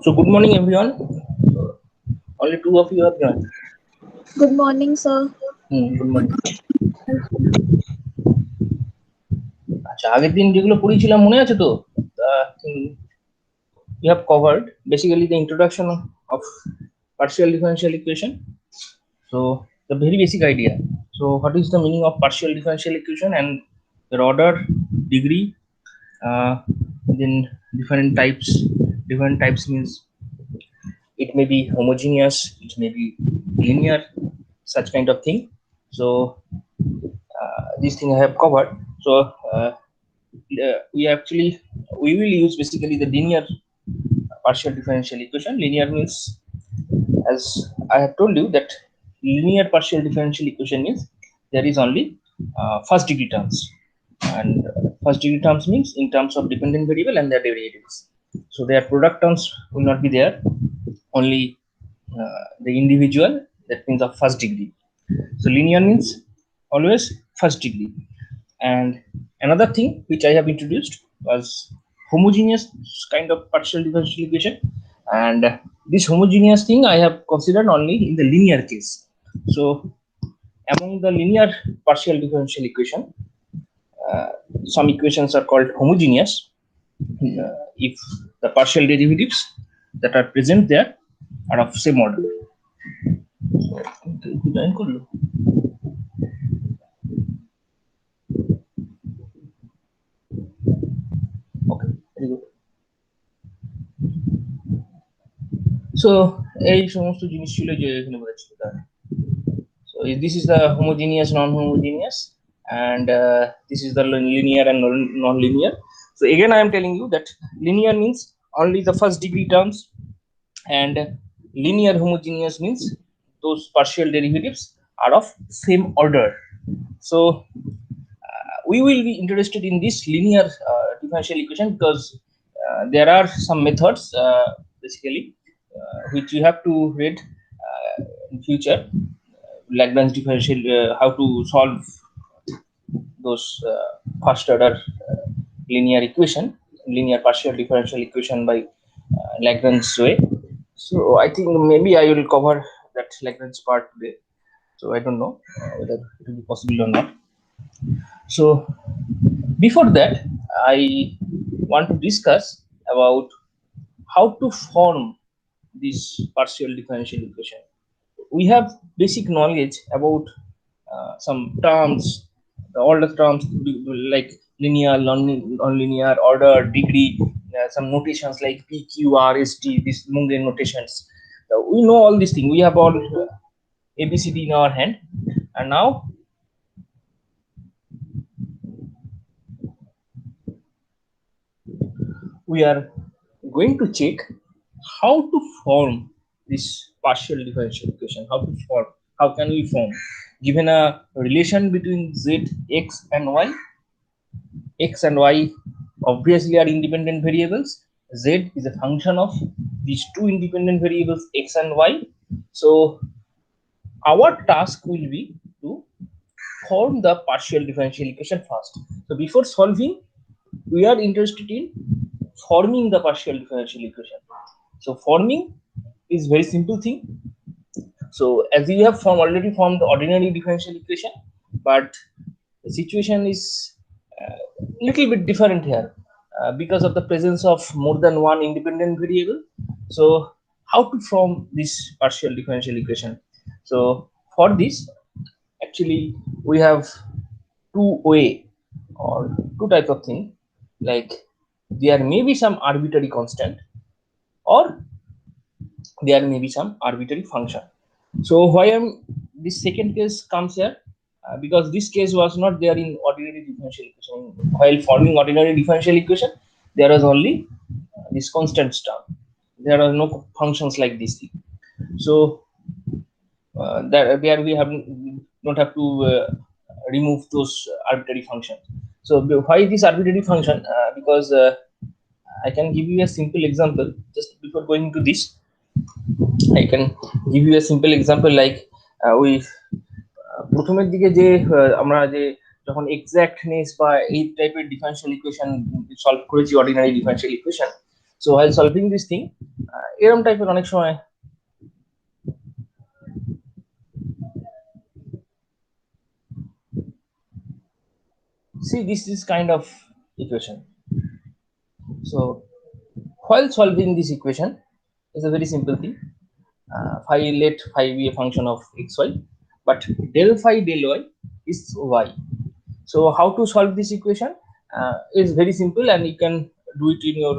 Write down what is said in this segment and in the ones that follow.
So good morning, everyone. Only two of you have joined. Good morning, sir. Good morning. আচ্ছা আগের দিন যেগুলো পড়েছিলাম মনে আছে তো? We have covered basically the introduction of partial differential equation. So the very basic idea. So what is the meaning of partial differential equation and their order, degree, then different types. Different types means it may be homogeneous, it may be linear, such kind of thing. So this thing I have covered. So we will use basically the linear partial differential equation. Linear means, as I have told you, that linear partial differential equation means there is only first degree terms, and first degree terms means in terms of dependent variable and their derivatives. So their product terms will not be there, only the individual, that means of first degree. So linear means always first degree. And another thing which I have introduced was homogeneous kind of partial differential equation, and this homogeneous thing I have considered only in the linear case. So among the linear partial differential equation, some equations are called homogeneous if the partial derivatives that are present there are of same order. Okay, very good. So এই সমস্ত জিনিস ছিল যে এখানে বলেছিল তার। So this is the homogeneous, non-homogeneous, and this is the linear and non-linear. So again I am telling you that linear means only the first degree terms, and linear homogeneous means those partial derivatives are of same order. So we will be interested in this linear differential equation because there are some methods basically which you have to read in future. Lagrange differential, how to solve those first order linear equation, linear partial differential equation by Lagrange way. So I think maybe I will cover that Lagrange part today. So I don't know whether it will be possible or not. So before that, I want to discuss about how to form this partial differential equation. We have basic knowledge about some terms, all the terms like linear, non-linear, order, degree, some notations like P, Q, R, S, T, these Mungren notations. We know all these things. We have all ABCD in our hand, and now we are going to check how to form this partial differential equation. How can we form, given a relation between z, x and y. X and y obviously are independent variables. Z is a function of these two independent variables, x and y. So our task will be to form the partial differential equation first. So before solving, we are interested in forming the partial differential equation. So forming is very simple thing. So as we have already formed the ordinary differential equation, but the situation is little bit different here because of the presence of more than one independent variable. So how to form this partial differential equation? So for this, actually we have two way or two type of thing, like there may be some arbitrary constant or there may be some arbitrary function. So why this second case comes here? Because this case was not there in ordinary differential equation. While forming ordinary differential equation, there was only this constant term. There are no functions like this thing. So there we don't have to remove those arbitrary functions. So why this arbitrary function? Because I can give you a simple example just before going to this. I can give you a simple example like we প্রথমের দিকে যে আমরা যে যখন এক্সাক্টনেস বা এই টাইপের differential equation solve করেছি ordinary differential equation, So while solving this thing, এরকম টাইপের অনেক সময় see this is kind of equation. So while solving this equation is a very simple thing. Phi, let phi be a function of xy, but del phi del y is y. So how to solve this equation is very simple, and you can do it in your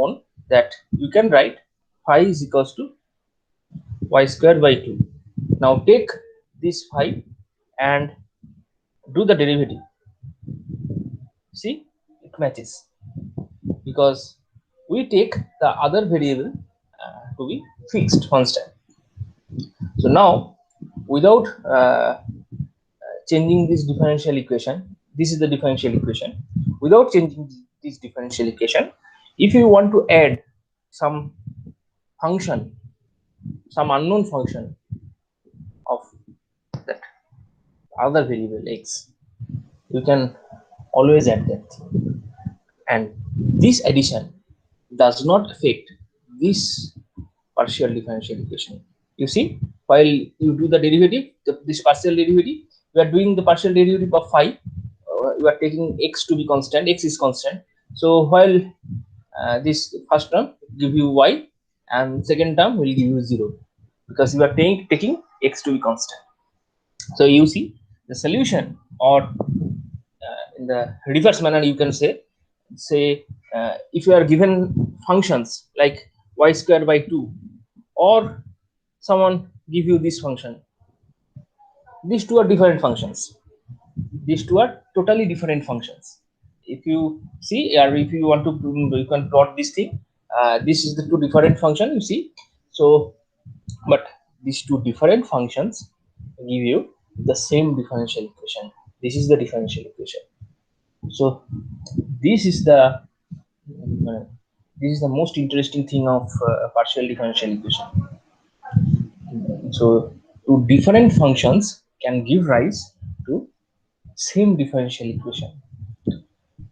own. That you can write phi is equals to y square by 2. Now take this phi and do the derivative. See, it matches because we take the other variable to be fixed constant. So now without changing this differential equation, this is the differential equation. Without changing this differential equation, if you want to add some function, some unknown function of that other variable x, you can always add that, and this addition does not affect this partial differential equation. You see, while you do the derivative, this partial derivative, you are doing the partial derivative of phi. You are taking x to be constant, x is constant. So while this first term give you y, and second term will give you 0, because you are taking x to be constant. So you see the solution, or in the reverse manner you can say if you are given functions like y square by 2, or someone give you this function, these two are different functions, these two are totally different functions. If you see, or if you want to, you can plot this thing. This is the two different function, you see. So but these two different functions give you the same differential equation. This is the differential equation. So this is the most interesting thing of partial differential equation. So two different functions can give rise to same differential equation.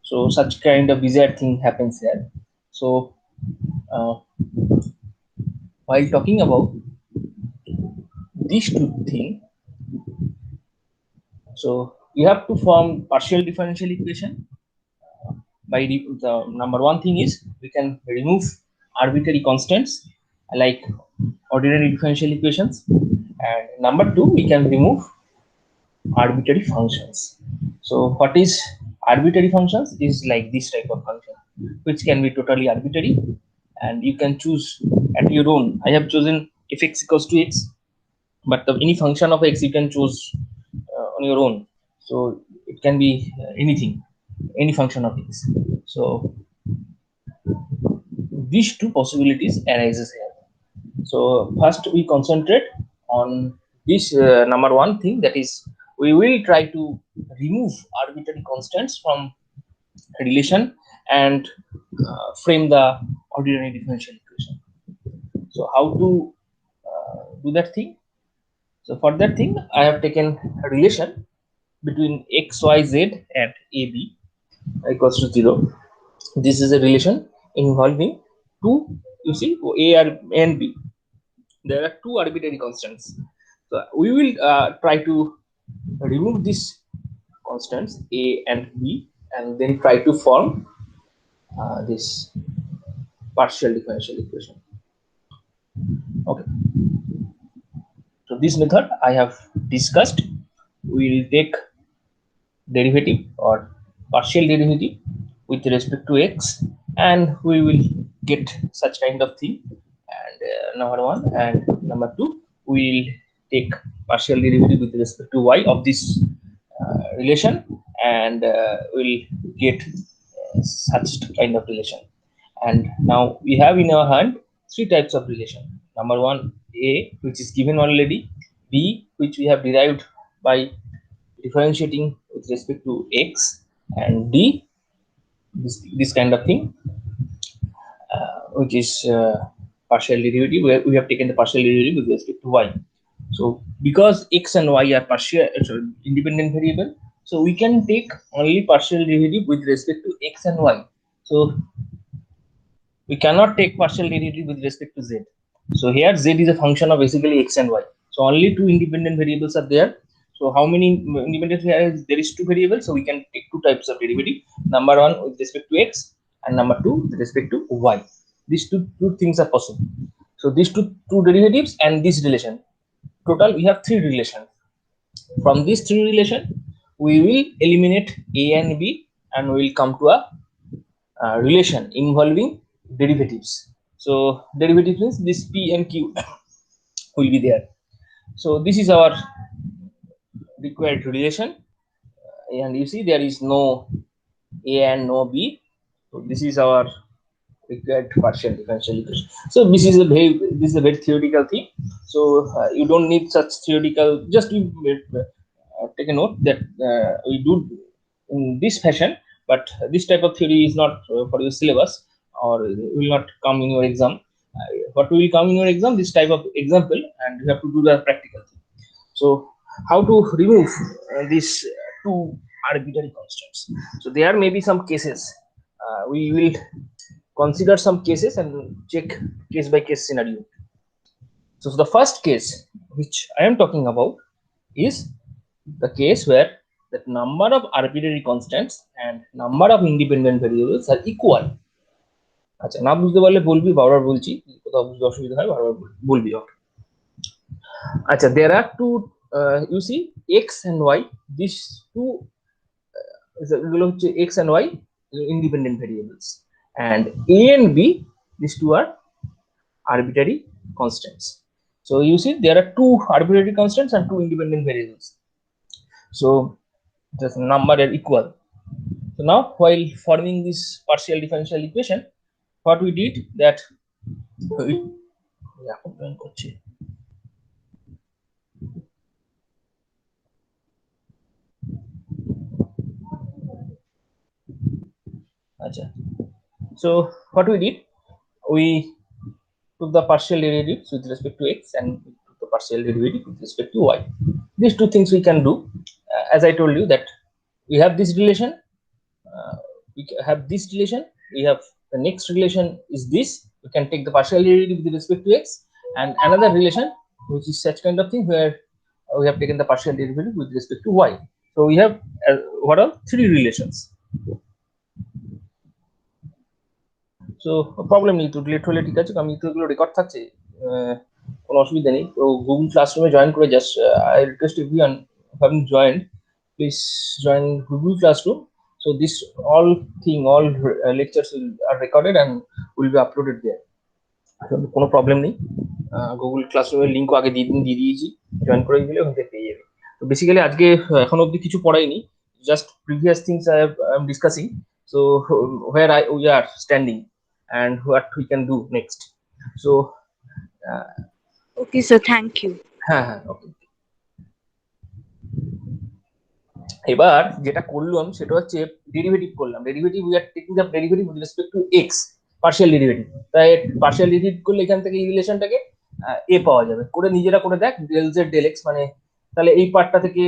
So such kind of bizarre thing happens here. So while talking about these two things, so you have to form partial differential equation. By the number one thing is we can remove arbitrary constants like ordinary differential equations, and number two, we can remove arbitrary functions. So what is arbitrary functions is like this type of function, which can be totally arbitrary, and you can choose at your own. I have chosen fx equals to x, but any function of x you can choose on your own. So it can be anything, any function of x. So these two possibilities arises here. So first we concentrate on this number one thing, that is we will try to remove arbitrary constants from relation and frame the ordinary differential equation. So how to do that thing? So for that thing, I have taken a relation between x, y, z and ab equals to 0. This is a relation involving two, you see, a and b. There are two arbitrary constants. So we will try to remove these constants a and b, and then try to form this partial differential equation. Okay. So this method I have discussed. We will take derivative or partial derivative with respect to x, and we will get such kind of thing. And number one, and number two, we will take partial derivative with respect to y of this relation, and we'll get such kind of relation. And now we have in our hand three types of relation. Number one, a, which is given already; b, which we have derived by differentiating with respect to x; and d, this kind of thing, which is partial derivative, where we have taken the partial derivative with respect to y. So because x and y are independent variable, so we can take only partial derivative with respect to x and y. So we cannot take partial derivative with respect to z. So here z is a function of basically x and y. So only two independent variables are there. So how many independent variables? There is two variables, so we can take two types of derivative. Number one with respect to x, and number two with respect to y. These two things are possible. So these two derivatives and this relation. Total we have three relations. From these three relation, we will eliminate a and b, and we will come to a relation involving derivatives. So derivatives means this p and q will be there. So this is our required relation, and you see there is no a and no b. So this is our required partial differential equation. So this is a very theoretical thing. So you don't need such theoretical. Just you take a note that we do in this fashion, but this type of theory is not for your syllabus, or will not come in your exam. What will come in your exam? This type of example, and you have to do the practical thing. So how to remove these two arbitrary constants? So there may be some cases. We will consider some cases and check case by case scenario. So the first case which I am talking about is the case where the number of arbitrary constants and number of independent variables are equal. আচ্ছা, না বুঝতে পারলে বলবি, বারবার বলছি, কোথাও বুঝতে অসুবিধা হয় বারবার বলবি। আচ্ছা, there are two you see x and y, these two এগুলো হচ্ছে x and y independent variables, and a and b, these two are arbitrary constants. So you see there are two arbitrary constants and two independent variables. So the number are equal. So now while forming this partial differential equation, what we did that so what we did, we took the partial derivatives with respect to x and took the partial derivative with respect to y. These two things we can do. As I told you that we have this relation, we have this relation, we have the next relation is this. We can take the partial derivative with respect to x, and another relation which is such kind of thing where we have taken the partial derivative with respect to y. So we have what are three relations. So problem নেই, তো late হলে ঠিক আছে, আমি তো এগুলো record থাকছে, কোনো অসুবিধা নেই। তো গুগল ক্লাসরুমে জয়েন করে just I request everyone having joined, please join Google classroom. So this all lectures are recorded and will be uploaded there. কোনো প্রবলেম নেই, গুগল ক্লাসরুমের লিঙ্ক আগে দিয়ে দিয়েছি, জয়েন করে দিলে ওখান থেকে পেয়ে যাবে। তো বেসিক্যালি আজকে এখন অবধি কিছু পড়াইনি, just previous things I am discussing. So where we are standing and what we can do next. So okay sir, thank you. Okay. এবার যেটা করলাম সেটা হচ্ছে ডেরিভেটিভ করলাম। Derivative we are taking the derivative with respect to x, partial derivative. তাই partial derivative করলে এখান থেকে এই রিলেশনটাকে a পাওয়া যাবে। করে নিজেরা করে দেখ, ডেল z ডেল x, মানে তাহলে এই পার্টটা থেকে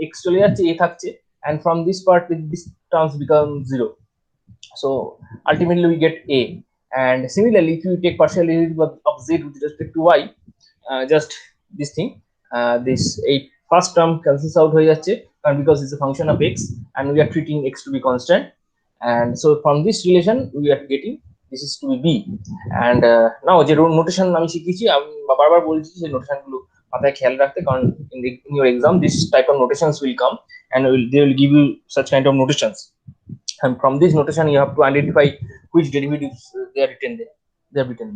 x চলে যাচ্ছে, a থাকছে, and from this part this terms become 0. So ultimately we get a. And similarly if you take partial derivative of z with respect to y, just this thing, this a first term cancels out হয়ে যাচ্ছে, and because it's a function of x and we are treating x to be constant, and so from this relation we are getting this is to be b. And now যে notation আমি শিখেছি, আমি বারবার বলছি যে notation গুলো মাথায় খেয়াল রাখতে, কারণ in your exam this type of notations will come and they will give you such kind of notations, and from this notation you have to identify which derivatives they are written there, they are written.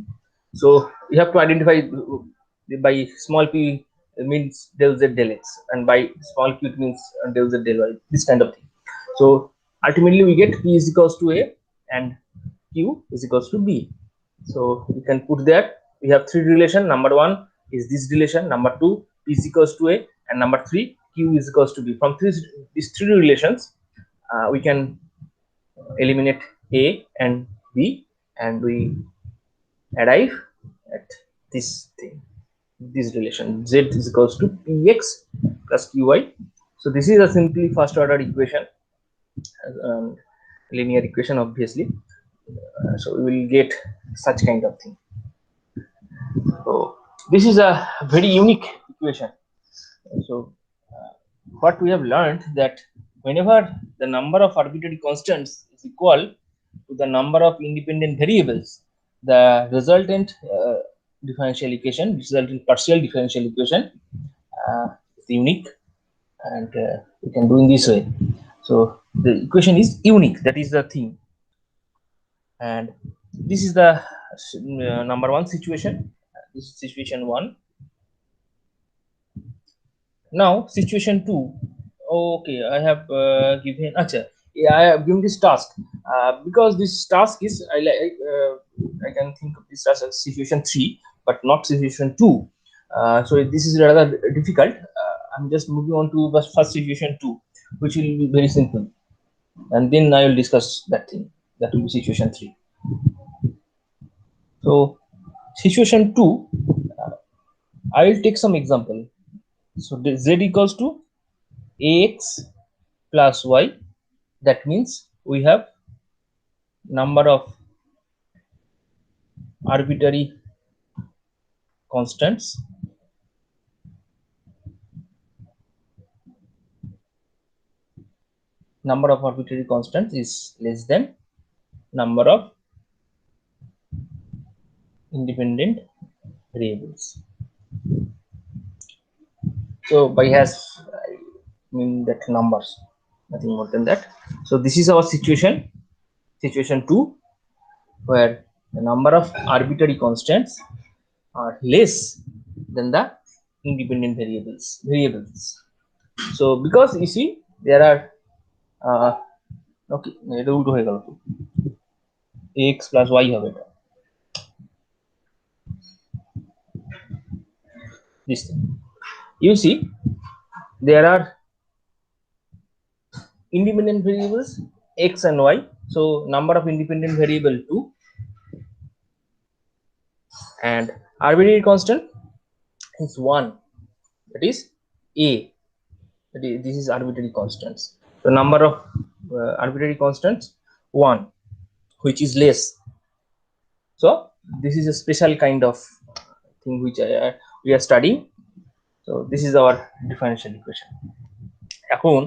So you have to identify by small p means del z del x, and by small q it means del z del y, this kind of thing. So ultimately we get p is equals to a and q is equals to b. So we can put that we have three relation. Number one is this relation, number two p is equals to a, and number three q is equals to b. From these three relations we can eliminate a and b, and we arrive at this thing, this relation z is equals to px plus qy. So this is a simply first order equation, linear equation obviously. So we will get such kind of thing. So this is a very unique equation. So what we have learned that whenever the number of arbitrary constants is equal to the number of independent variables, the resultant resultant partial differential equation is unique, and we can do in this way. So the equation is unique. That is the thing, and this is the number one situation. This is situation one. Now situation two. Okay, I have given. Acha, yeah, I have given this task because this task is I can think of this as a situation three, but not situation two. So this is rather difficult. I'm just moving on to the first situation two, which will be very simple, and then I will discuss that thing. That will be situation three. So situation two, I will take some example. So z equals to ax plus y. That means we have number of arbitrary constants. Number of arbitrary constants is less than number of independent variables. So by has I mean that numbers, nothing more than that. So this is our situation two, where the number of arbitrary constants are less than the independent variables. So because you see there are okay, এটা উল্টো হয়ে গেল, x plus y হবে এটা, this thing. You see there are independent variables x and y. So number of independent variable 2, and arbitrary constant is 1. That is a. This is arbitrary constants. The number of arbitrary constants 1, which is less. So this is a special kind of thing which we are studying. So this is our differential equation. এখন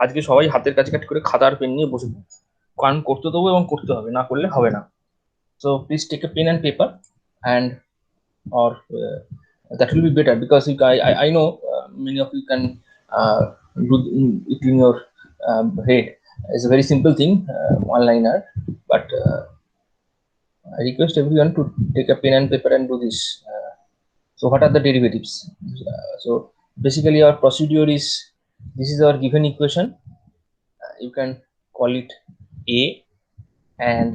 আজকে সবাই হাতের কাছে কাজ করে খাতার pen নিয়ে বসে কারণ করতে দেবো এবং করতে হবে, না করলে হবে না. So please take a pen and paper, and or that will be better because I know many of you can do it in your head. It's a very simple thing, one liner, but I request everyone to take a pen and paper and do this. So what are the derivatives? So basically our procedure is, this is our given equation. You can call it A, and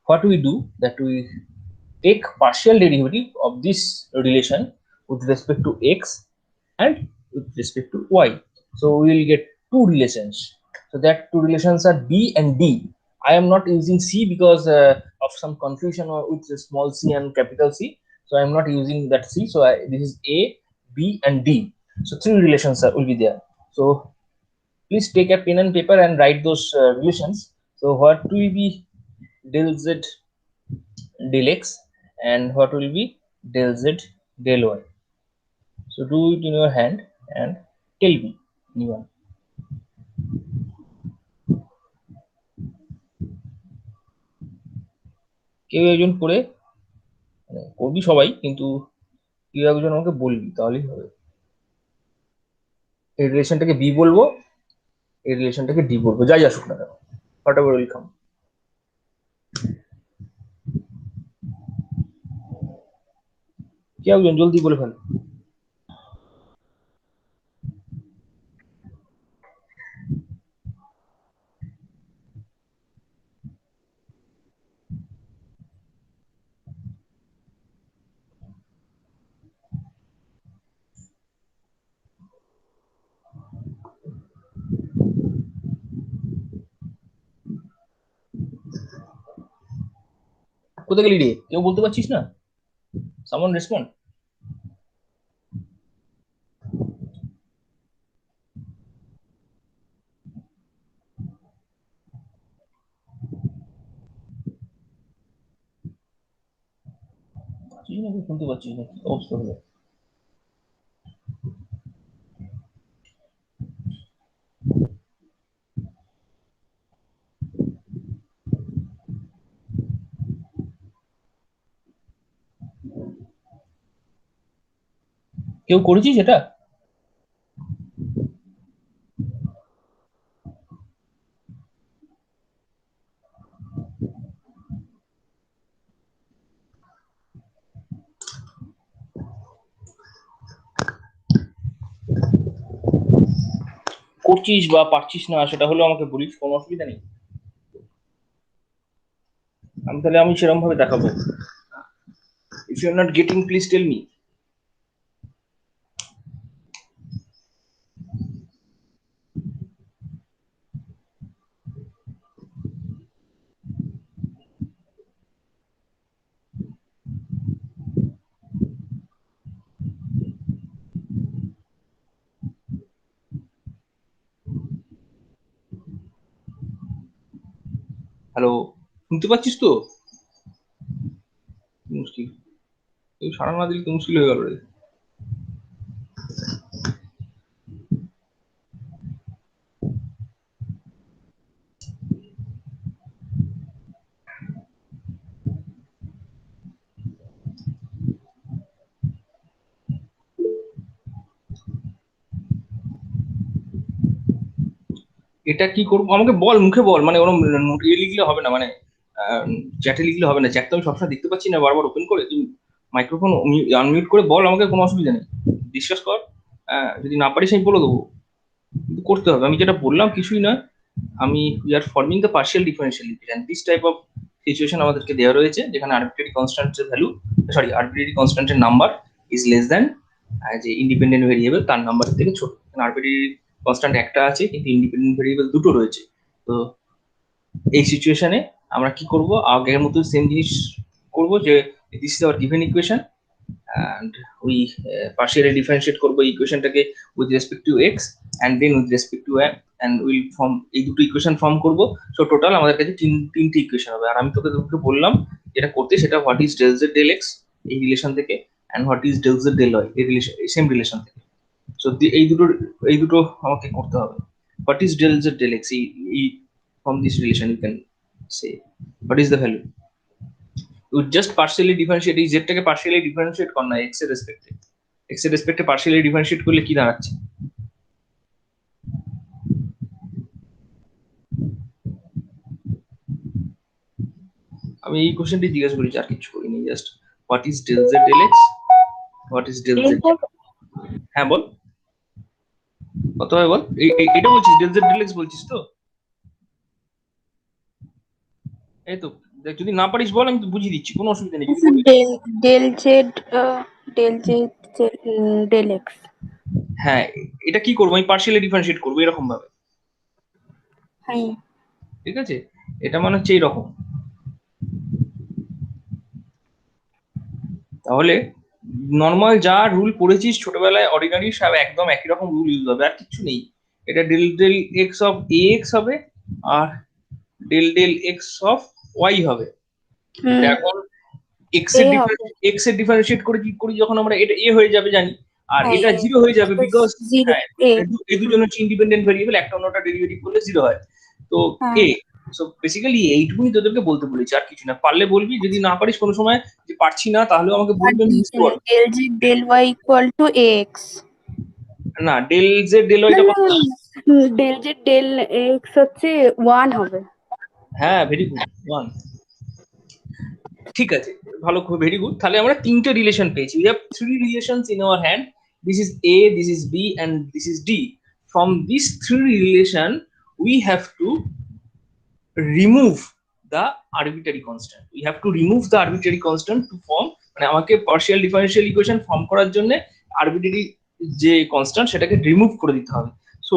what we do that we take partial derivative of this relation with respect to x and with respect to y. So we will get two relations. So that two relations are b and d. I am not using c because of some confusion or with small c and capital C. So I am not using that c. So this is a, b and d. So three relations will be there. So please take a pen and paper and write those relations. So what will be del z del x, and what will be del z del y. So do it in your hand and tell me anyone. কেউ একজন করে করবি সবাই, কিন্তু কেউ একজন আমাকে বলবি তাহলেই হবে. এই রিলেশনটাকে বি বলবো, এই রিলেশনটাকে ডি বলবো, যাই আসুক না কেন, হোয়াট এভার উইল কাম. কেউ একজন জলদি বলে ফেল. কোথায় গেলি রে, কেউ বলতে পারছিস না? সামন রেসপন্ড. পাচ্ছিস না, শুনতে পাচ্ছিস না, কি অবস্থা হলো? কেউ করেছিস এটা? করছিস বা পারছিস না সেটা হলো আমাকে বলিস, কোনো অসুবিধা নেই। আমি সেরকম ভাবে দেখাবো। If you are not getting, please tell me. Hello, শুনতে পাচ্ছিস তো? মুশকিল, তুই সারা না দিলে তো মুশকিল হয়ে গেল রে। এটা কি করবো আমাকে বল, মুখে বল, মানে ওরকম ইয়ে লিখলে হবে না, মানে চ্যাটে লিখলে হবে না। চ্যাট তো আমি সবসময় দেখতে পাচ্ছি না বারবার ওপেন করে। তুই মাইক্রোফোন আনমিউট করে বল আমাকে, কোনো অসুবিধা নেই, ডিসকাস কর। যদি না পারিস আমি বলে দেবো, কিন্তু করতে হবে। আমি যেটা বললাম কিছুই না, আমি we are forming the partial differential equation. This type of situation আমাদেরকে দেওয়া রয়েছে, যেখানে আরবিট্রারি কনস্ট্যান্টের ভ্যালু, সরি আরবিট্রারি কনস্ট্যান্টের নাম্বার ইজ লেস দ্যান যে ইন্ডিপেন্ডেন্ট ভেরিয়েবল তার নাম্বার থেকে ছোট। আরবিট্রারি কনস্ট্যান্ট একটা আছে কিন্তু ইন্ডিপেন্ডেন্ট ভেরিয়েবল দুটো রয়েছে। তো এই সিচুয়েশনে আমরা কি করব, আগের মতো সেম জিনিস করব, যে this is hour given equation and we partially differentiate করব ইকুয়েশনটাকে with respect to x and then with respect to y, and we'll form এই দুটো ইকুয়েশন ফর্ম করব। সো টোটাল আমাদের কাছে তিনটি ইকুয়েশন হবে। আর আমি তোকে বললাম যেটা করতে, সেটা what is del z del x এই রিলেশন থেকে, and what is del z del y এই রিলেশন, সেম রিলেশন থেকে। সো এই দুটো আমাকে করতে হবে। What is del z del x, এই from this relation you can say what is the value. You just partially differentiate এই জেডটাকে partially differentiate কর না এক্স এর রেসপেক্টে। এক্স এর রেসপেক্টে partially differentiate করলে কি দাঁড়াচ্ছে? আমি এই কোশ্চেনটি জিজ্ঞাসা করেছি, আর কিছু করিনি। Just what is del z del x, what is del z. হ্যাঁ বল, কত হয় বল। এটা বলছিস ডেল জেড ডেল এক্স বলছিস তো? এই তো দেখ, যদি না পারিস বল, আমি তো বুঝিয়ে দিচ্ছি, কোনো অসুবিধা নেই। Del x. হ্যাঁ, এটা কি করবো, আমি পার্শিয়ালি ডিফারেন্সিয়েট করবো এরকম ভাবে, হ্যাঁ ঠিক আছে? এটা মানে হচ্ছে এইরকম। তাহলে নর্মাল যা রুল পড়েছিস ছোটবেলায় অর্ডিনারি, সব একদম একই রকম রুল ইউজ হবে, আর কিছু নেই। এটা del del x of a x হবে, আর del del x of y হবে। এখন এক্স এর ডিফারেন্সিয়েট করে কি করি, যখন আমরা এটা এ হয়ে যাবে জানি, আর এটা জিরো হয়ে যাবে, বিকজ হ্যাঁ এই দুজন হচ্ছে ইন্ডিপেন্ডেন্ট ভেরিয়েবল, একটা অন্যটা ডেরিভেটিভ করলে জিরো হয়। তো এ, সো বেসিক্যালি এইটুকুনি তোদেরকে বলতে বলেছি, আর কিছু না। পারলে বলবি, যদি না পারিস কোনো সময় যে পারছি না, তাহলে আমাকে বলবি, আমি বুঝতে পারবো। Del z del y equal to x. না, ডেল জেড ডেল ওয়াইটা কত? ডেল জেড ডেল এক্স হচ্ছে 1 হবে। হ্যাঁ, ভেরি গুড, 1। ঠিক আছে, ভালো, খুব ভেরি গুড। তাহলে আমরা তিনটে রিলেশন পেয়েছি। We have three relations in our hand. This is a, this is b, and this is d. From this three relation we have to remove the arbitrary constant. We have to remove the arbitrary constant to form, মানে আমাকে partial differential equation form করার জন্য arbitrary যে constant সেটাকে remove করে দিতে হবে। So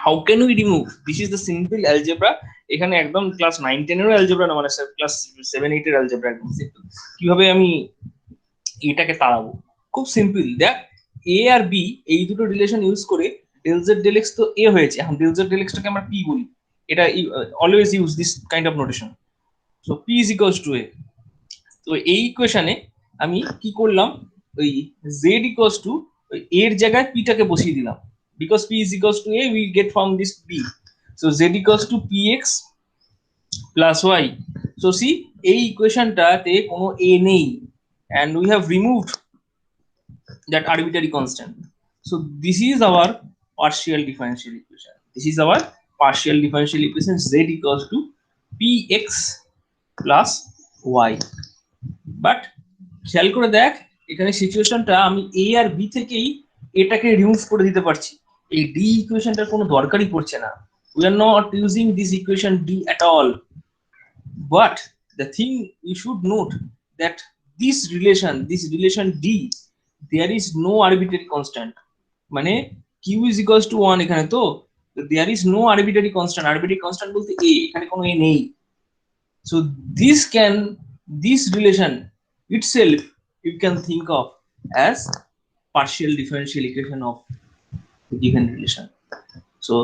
how can we remove? This is the simple algebra. এখানে একদম ক্লাস 9-10 এর অ্যালজেব্রা না, মানে ক্লাস 7-8 এর অ্যালজেব্রা একদম সিম্পল। কিভাবে আমি এটাকে তাড়াবো? খুব সিম্পল। দেখ, এ আর বি এই দুটো রিলেশন ইউজ করে ডেল জেড ডেল এক্স তো এ হয়েছে, এখন ডেল জেড ডেল এক্সটাকে আমরা পি বলি। এটা always use this kind of notation. So P is equals to A. তো এই ইকুয়েশনে আমি কি করলাম, ওই z equals to এর জায়গায় p টাকে বসিয়ে দিলাম, because p is equals to a we get from this b, so z equals to px plus y. so see এই ইকুয়েশনটাতে কোনো a নেই, and we have removed that arbitrary constant. So this is our partial differential equation. This is our partial differential equation, z equals to px plus y. But খেয়াল করে দেখ, এখানে সিচুয়েশনটা আমি a R b থেকেই এটাকে remove করে দিতে পারছি, এই d ইকুয়েশনটার কোনো দরকারই পড়ছে না। we are not using this equation d at all. But the thing you should note that this relation d, there is no arbitrary constant, মানে q is equals to 1 এখানে, তো there is no arbitrary constant, arbitrary constant বলতে a, এখানে কোনো a নেই। so this relation itself you can think of as partial differential equation of given relation. so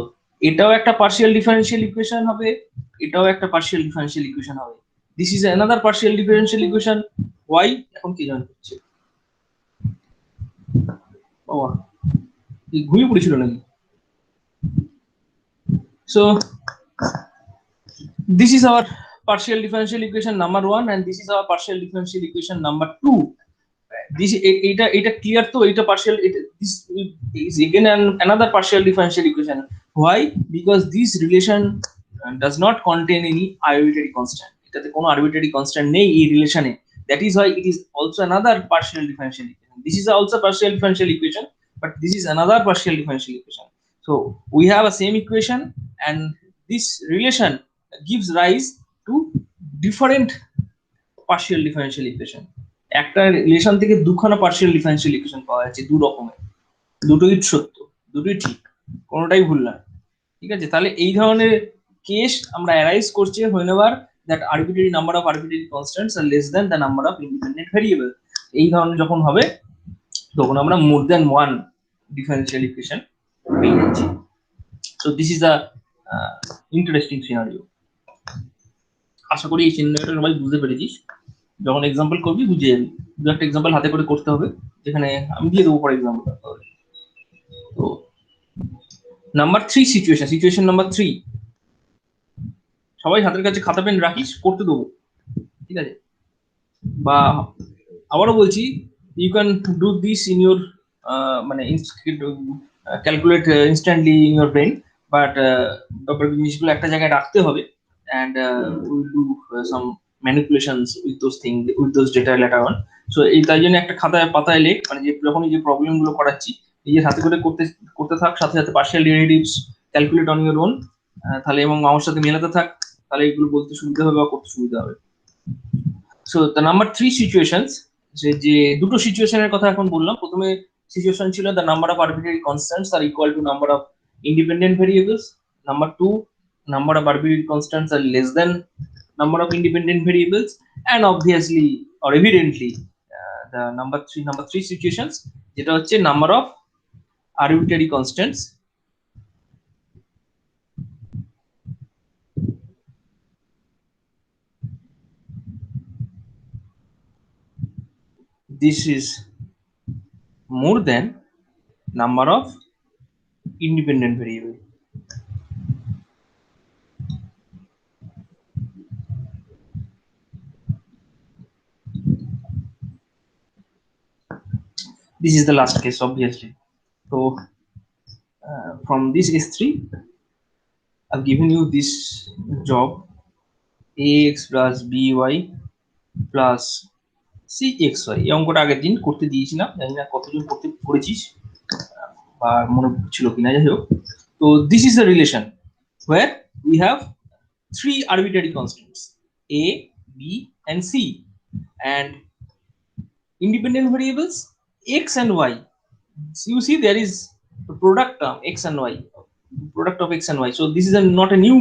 এটাও একটা partial differential equation হবে, এটাও একটা partial differential equation হবে, this is another partial differential equation. why এখন কি জানা হচ্ছে, বাবা কি ঘুমিয়ে পড়েছিল নাকি? so this is our partial differential equation number 1 and this is our partial differential equation number 2. this এটা clear তো, এটা partial, this is again another partial differential equation. why? because this relation does not contain any arbitrary constant, এটাতে কোনো arbitrary constant নেই এই রিলেশনে, that is why it is also another partial differential equation. this is also partial differential equation, but this is another partial differential equation. so we have a same equation and this relation gives rise to different partial differential equation. একটা relation থেকে দুখানা partial differential equation পাওয়া যাচ্ছে, দু রকমের, দুটোই সত্য, দুটোই ঠিক, কোনোটাই ভুল না, ঠিক আছে? তাহলে এই ধরনের কেস আমরা অ্যারাইজ করছি whenever that arbitrary number of arbitrary constants are less than the number of independent variable. এই ধরনের যখন হবে তখন আমরা more than one differential equation পেয়ে যাচ্ছি। so this is a interesting scenario. আশা করি এই সিনারিওটা সবাই বুঝতে পেরেছিস, যখন এক্সাম্পল করবি বুঝে যাবি। দু একটা এক্সাম্পল হাতে করে করতে হবে, যেখানে আমি দিয়ে দেবো পরে এক্সাম্পল। তো নাম্বার 3 সিচুয়েশন নাম্বার 3, সবাই হাতের কাছে খাতা পেন রাখিস, করতে দেবো, ঠিক আছে? বা আবারও বলছি, you can do this in your মানে calculate instantly in your brain, but জিনিসগুলো একটা জায়গায় রাখতে হবে, and we'll do some manipulations with those things, with those data later on. so এই তাই জন্য একটা খাতায় পাতায় লেখ, মানে যে যখন এই যে প্রবলেম গুলো করাচ্ছি নিজের হাতে করে করতে থাক, সাথে সাথে partial derivatives calculate on your own, তাহলে এবং আমার সাথে মেলাতে থাক, তাহলে এগুলো বলতে সুবিধা হবে বা করতে সুবিধা হবে। সো দ্য নাম্বার 3 সিচুয়েশনস, যে দুটো সিচুয়েশনের কথা এখন বললাম। প্রথমে সিচুয়েশন ছিল the number of arbitrary constants are equal to number of independent variables. Number 2, number of arbitrary constants are less than number of independent variables, and obviously or evidently the number 3 situations, যেটা হচ্ছে number of arbitrary constants this is more than number of independent variable. This is the last case, obviously. So from this S3 I've given you this job, ax plus by plus cxy। এই অঙ্কটা আগের দিন করতে দিয়েছিলাম, জানি না কতজন করতে পড়েছিস বা মনে ছিল কিনা, যাই হোক। তো this is the relation where we have 3 arbitrary constants a, b and c, and independent variables x and y. So you see there is a product term x and y, product of x and y. So this is not a new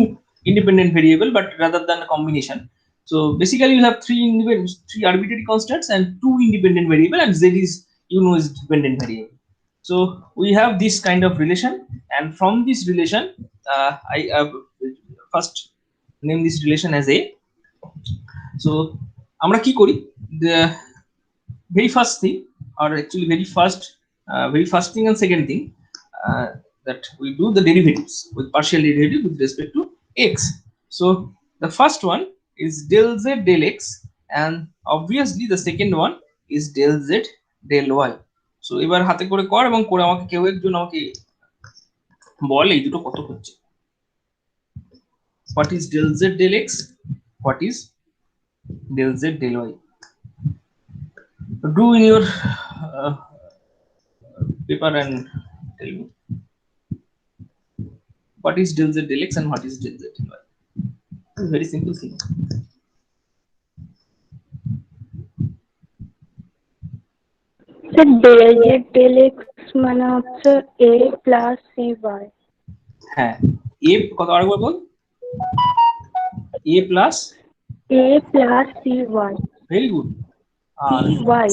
independent variable, but rather than a combination. So basically you have 3 arbitrary constants and 2 independent variable, and z is, you know, is dependent variable. So we have this kind of relation, and from this relation I first name this relation as a. so আমরা কি করি, very first thing, or actually very first thing and second thing, that we do the derivatives with partial derivative with respect to x. So the first one is del z del x, and obviously the second one is del z del y. So এবার হাতে করে কর এবং করে আমাকে কেউ একজন আমাকে বল এই দুটো কত হচ্ছে। What is del z del x? What is del z del y? Do in your paper and tell me what is del z del x and what is del z del y. It's a very simple thing. Sir del z del x মানে হচ্ছে a plus cy। হ্যাঁ, a কত আরেকবার বল। a plus cy। very good. আর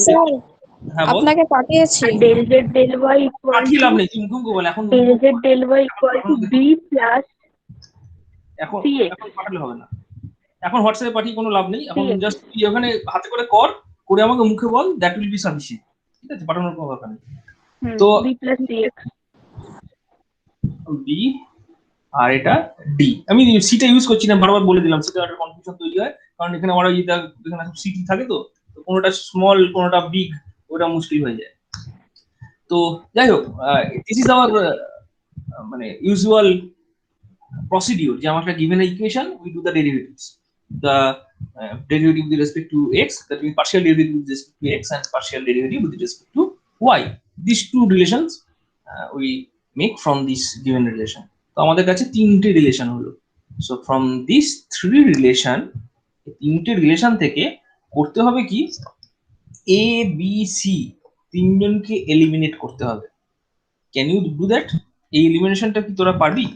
sir হ্যাঁ বল। আপনাকে পাঠিয়েছি del z del y equal পাঠিয়ে to লাভ নেই, তুমি মুখে বল এখন। del z del y equal to b plus এখন cx। এখন পাঠালে হবে না, এখন হোয়াটসঅ্যাপে পাঠিয়ে কোনো লাভ নেই। এখন ঠিক আছে। জাস্ট তুই ওখানে হাতে করে কর, করে আমাকে মুখে বল, দ্যাট উইল বি সাফিসিয়েন্ট। ঠিক আছে, পাঠানোর কোনো দরকার নেই। তো b plus cx। বি আর এটা ডি। আমি সিটা ইউজ করছি না, বারবার বলে দিলাম, সেটা একটা কনফিউশন তৈরি হয়, কারণ এখানে আমরা এখানে সিটি থাকে, তো কোনোটা স্মল কোনোটা বিগ, ওটা মুশকিল হয়ে যায়। তো যাই হোক, দিস ইজ আওয়ার মানে ইউজুয়াল procedure যে আমাকে given an equation we do the derivatives, the derivative with respect to x, that means partial derivative with respect to x and partial derivative with respect to y. These two relations we make from this given relation. তো আমাদের কাছে তিনটে relation হলো। So from this three relation, তিনটে relation থেকে করতে হবে কি, এ বি সি তিনজনকে এলিমিনেট করতে হবে। Can you do that? এই এলিমিনেশনটা কি তোরা পারবি?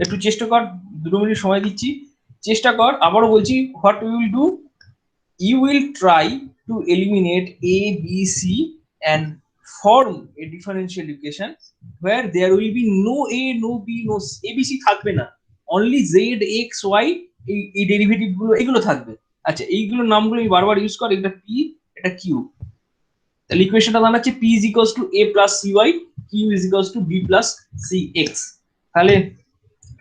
একটু চেষ্টা কর, 2 মিনিট সময় দিচ্ছি, চেষ্টা কর। আবারও বলছি, what you will do, you will try to eliminate a b c and form a differential equation where there will be no a no b no c, abc থাকবে না, only z x y এই derivative গুলো এগুলো থাকবে। আচ্ছা, এইগুলোর নামগুলো আমি বারবার ইউজ কর, এটা p এটা q। তাহলে ইকুয়েশনটা দাঁড়াচ্ছে p is equals to a plus cy, q is equals to b plus cx। তাহলে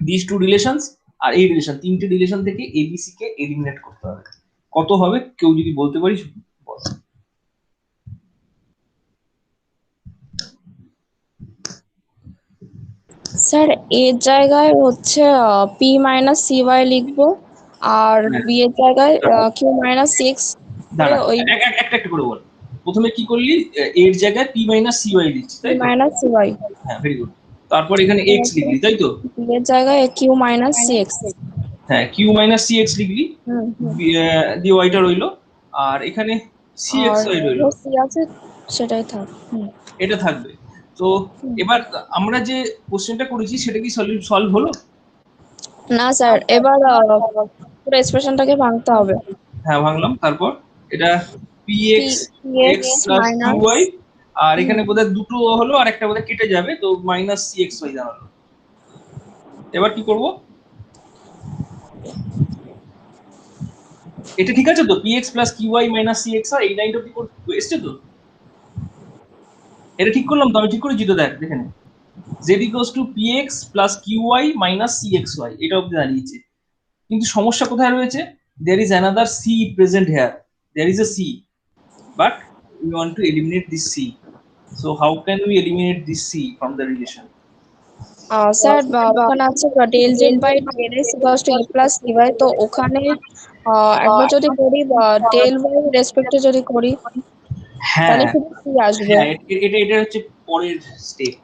these two relations আর এই রিলেশন, তিনটে রিলেশন থেকে abc কে এলিমিনেট করতে হবে। কত হবে কেউ যদি বলতে পারিস বল। স্যার এর জায়গায় হচ্ছে p মাইনাস cy লিখবো, আর b এর জায়গায় q মাইনাস 6 দাঁড়া, ওই একটা একটা করে বল। প্রথমে কি করলি, এর জায়গায় p মাইনাস cy লিখছিস, p তাই তো? মাইনাস cy, হ্যাঁ, ভেরি গুড। তারপর এখানে x লিখলি, তাই তো? b এর জায়গায় q মাইনাস 6। হ্যাঁ, q মাইনাস cx লিখলি, দিয়ে ওইটা রইলো, আর এখানে cx y রইলো, c আছে সেটাই থাক। এটা থাকবে। তো এবার আমরা যে কোশ্চেনটা করেছি সেটা কি সলভ হলো? না স্যার, এবার পুরো এক্সপ্রেশনটাকে ভাঙতে হবে। হ্যাঁ, ভাঙলাম। তারপর এটা px x plus qy, আর এখানে বোধহয় দুটো হলো, আর একটা বোধহয় কেটে যাবে, তো মাইনাস cxy দাঁড়ালো। এবার কি করব, এটা ঠিক আছে তো? px plus qy minus cxy, এই লাইনটা কি করতে এসছে তো? এটা ঠিক করলাম তো? আমি ঠিক করেছি তো? দেখে নে, z equals to px plus qy minus cxy, এটা অবধি দাঁড়িয়েছে। কিন্তু সমস্যা কোথায় রয়েছে? there is another c present here, there is a c, but we want to eliminate this c. So how can we eliminate this c from the relation? Sir ওখানে আছে del z by del x equals to a plus cy, তো ওখানে একবার যদি করি del y রেসপেক্টে যদি করি, তাহলে হ্যাঁ, শুধু c আসবে। এটা হচ্ছে পরের স্টেপ।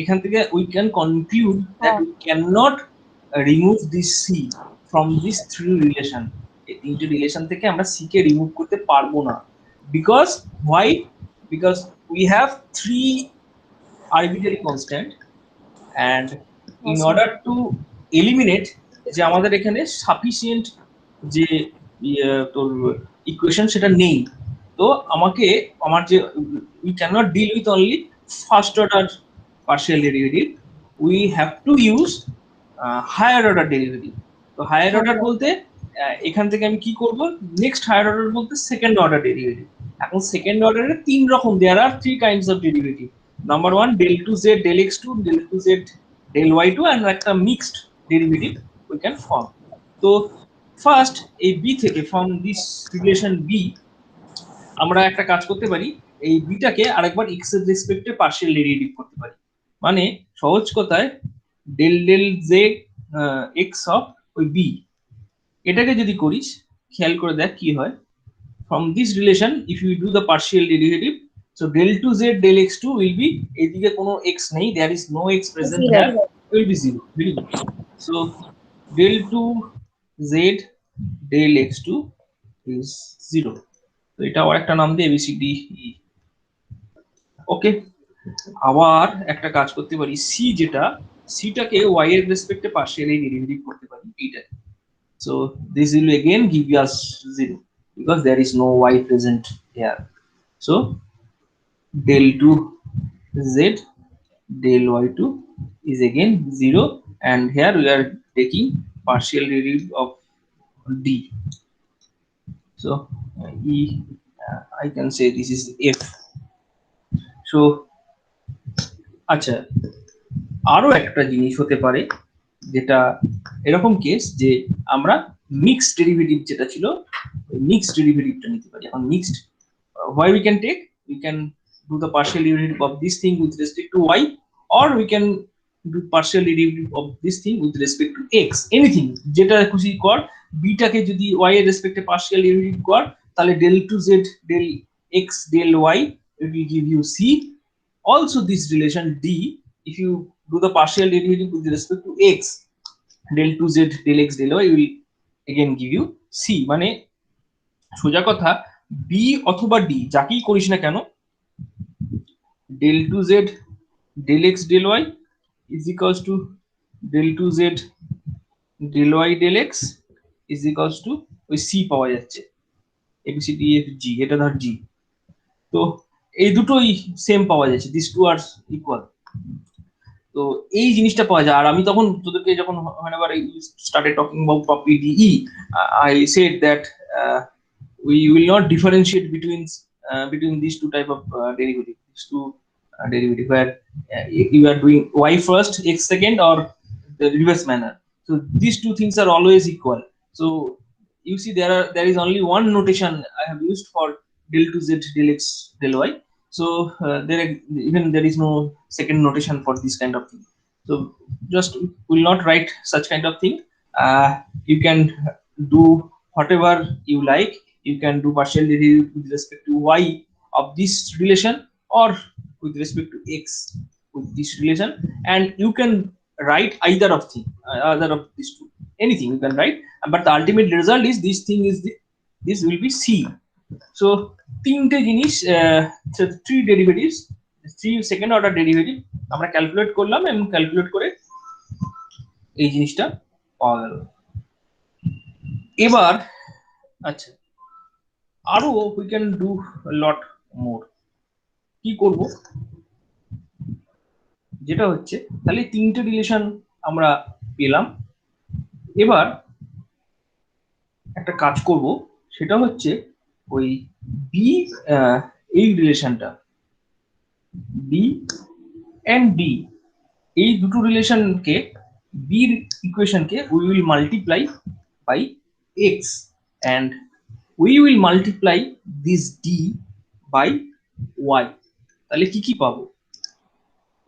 এখান থেকে we can conclude that we cannot remove this c from these three relation। এই তিনটে রিলেশন থেকে আমরা c কে রিমুভ করতে পারবো না। because why? Because we have three arbitrary constant, and in order to eliminate যে আমাদের এখানে সাফিসিয়েন্ট যে তোর ইকুয়েশন সেটা নেই, তো আমাকে আমার যে we cannot deal with only first order partial derivative, we have to use higher order derivative। তো higher order বলতে এখান থেকে আমি কি করব, নেক্সট হায়ার অর্ডার বলতে সেকেন্ড অর্ডার ডেরিভেটিভ। এখন সেকেন্ড অর্ডারে তিন রকম, there are three kinds of derivative. Number one del 2z del x2 del 2z del y2 and একটা mixed derivative we can form. তো ফার্স্ট এই বি থেকে, from this relation B আমরা একটা কাজ করতে পারি, এই বিটাকে আরেকবার x এর রেসপেক্টে পার্শিয়াল ডেরিভেটিভ করতে পারি। মানে সহজ কথায় del del z x of ওই বি, এটাকে যদি করিস খেয়াল করে দেখ কি হয়। From this relation if you do the partial derivative, so del 2z del x2 will be, এদিকে কোনো x নেই, there is no x present Zero. here, will be 0. Very good. So del 2z del x2 is 0. তো এটা আবার একটা নাম দিয়ে ABCD E. ওকে, আবার একটা কাজ করতে পারি, সি যেটা, সিটাকে y এর রেসপেক্টে পার্শিয়ালি ডেরিভেটিভ করতে পারি এইটা। So this will again give us 0 because there is no y present here. So del 2z del y2 is again 0, and here we are taking partial derivative of d. So e, I can say this is f. So আচ্ছা, আরো একটা জিনিস হতে পারে যেটা এরকম case যে আমরা মিক্সড ডেরিভেটিভ যেটা ছিল মিক্সড ডেরিভেটিভটা নিতে পারি। এখন mixed why we can take, we can do the partial derivative of this thing with respect to y, or we can do partial derivative of this thing with respect to x, anything যেটা খুশি কর। বিটাকে যদি y এর রেসপেক্টে partial derivative কর তাহলে del 2z del x del y it will give you c. Also this relation d, if you do the partial derivative with respect to x, del 2z del x del y will again give you c. মানে সোজা কথা B অথবা D যাকেই করিস না কেন, del 2z del x del y is equals to del 2z del y del x is equals to ওই c পাওয়া যাচ্ছে, ABCD F G, এটা ধর g। তো এই দুটোই সেম পাওয়া যাচ্ছে, দিস টু আর ইকুয়াল। তো এই জিনিসটা পাওয়া যায়। আর আমি তখন তোদেরকে যখন whenever I started talking about PDE, I said that we will not differentiate between these two type of derivative, these two derivative where you are doing y first x second or the reverse manner. So these two things are always equal. So you see there is only one notation I have used for del 2z del x del y. So there is no second notation for this kind of thing. So just will not write such kind of thing. You can do whatever you like. You can do partial derivative with respect to y of this relation or with respect to x with this relation, and you can write either of these two, anything you can write, but the ultimate result is this thing is this will be c. So তিনটে জিনিস, three derivatives, three second order derivative আমরা calculate করলাম এবং calculate করে এই জিনিসটা পাওয়া গেল। এবার আচ্ছা আরো উই ক্যান ডু লট মোর। কি করব, যেটা হচ্ছে তাহলে তিনটে রিলেশন আমরা পেলাম। এবার একটা কাজ করব, সেটা হচ্ছে ওই বি, এই রিলেশনটা বি এন্ড ডি, এই দুটো রিলেশনকে বির ইকুয়েশনকে we will multiply by x and we will multiply this d by y. তাহলে কি কি পাবো,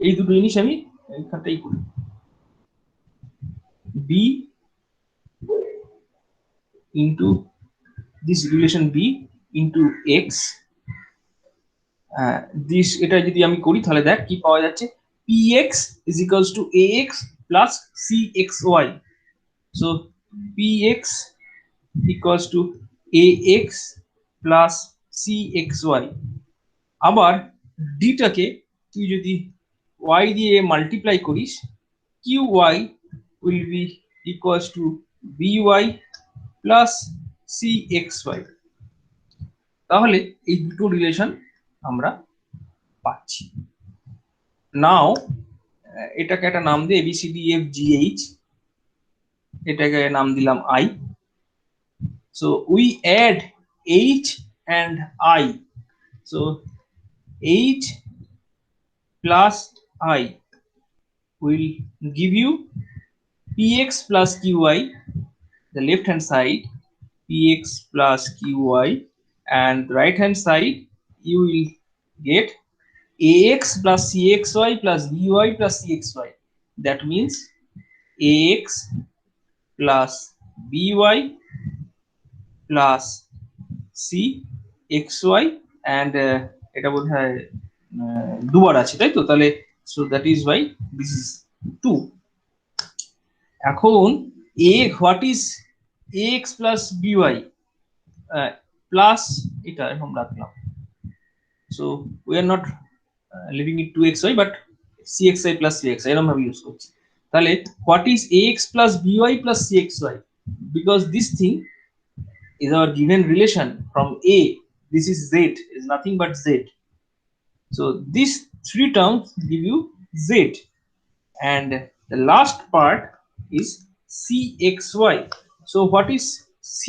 এই দুটো জিনিস আমি এইখানটাই করি। B into this relation b into x, this, এটা যদি আমি করি তাহলে দেখ কি পাওয়া যাচ্ছে, px is equals to ax plus cxy. So px equals to ax plus cxy. আবার ডিটাকে তুই যদি y দিয়ে মাল্টিপ্লাই করিস, qy will be equals to by plus cxy. তাহলে এই দুটো রিলেশন আমরা পাচ্ছি। নাও এটাকে একটা নাম দিয়ে ABCD F G H, এটাকে নাম দিলাম I। So we add h and I. So h plus I will give you px plus qy, the left hand side, px plus qy, and right hand side you will get ax plus cxy plus by plus cxy. That means ax plus by plus cxy, and এটা বোধহয় দুবার আছে তাই তো, তাহলে so that is why this is 2. এখন what is ax plus by plus এটা এরকম রাখলাম, so we are not leaving it 2xy but cxy plus cxy এরকম ভাবে ইউজ করছি। তাহলে what is ax plus by plus cxy, because this thing is our given relation from a, this is z, is nothing but z, so these three terms give you z, and the last part is cxy. So what is c?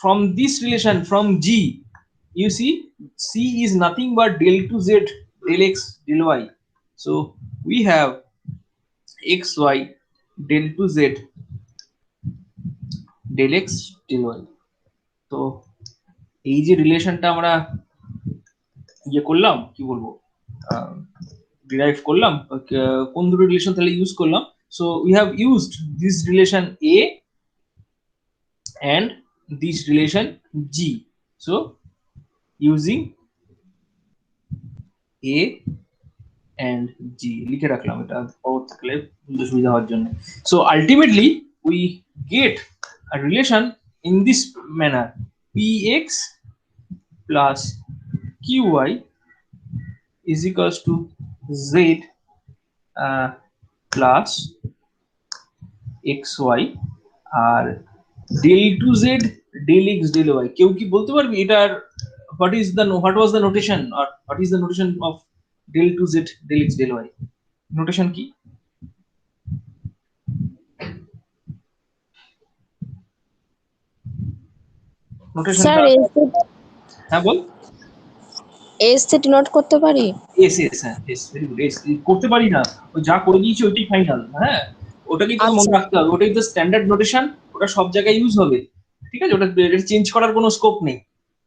From this relation from g, you see c is nothing but del to z del x del y, so we have xy del to z del x del y. তো এই যে রিলেশনটা আমরা ইয়ে করলাম, কি বলবো, derive করলাম, কোন দুটো রিলেশন তাহলে ইউজ করলাম, so we have used this relation a and this relation g. So using a and g লিখে রাখলাম এটা পরবর্তীকালে বুঝতে সুবিধা হওয়ার জন্য। So ultimately we get a relation in this manner, px plus qy is equals to z plus xy R del to z del x del y। কেউ কি বলতে পারবি এটার what was the notation, or what is the notation of del to z del x del y? Notation কি? Notation sir হ্যাঁ বল। S তে denote করতে পারি? এস এস হ্যাঁ এস, ভেরি গুড। এস করতে পারি না, ওই যা করে দিয়েছি ওইটাই ফাইনাল। হ্যাঁ ওটাকে তো মনে রাখতে হবে, ওটাই তো স্ট্যান্ডার্ড নোটেশন, ওটা সব জায়গায় ইউজ হবে, ঠিক আছে, ওটা চেঞ্জ করার কোনো স্কোপ নেই।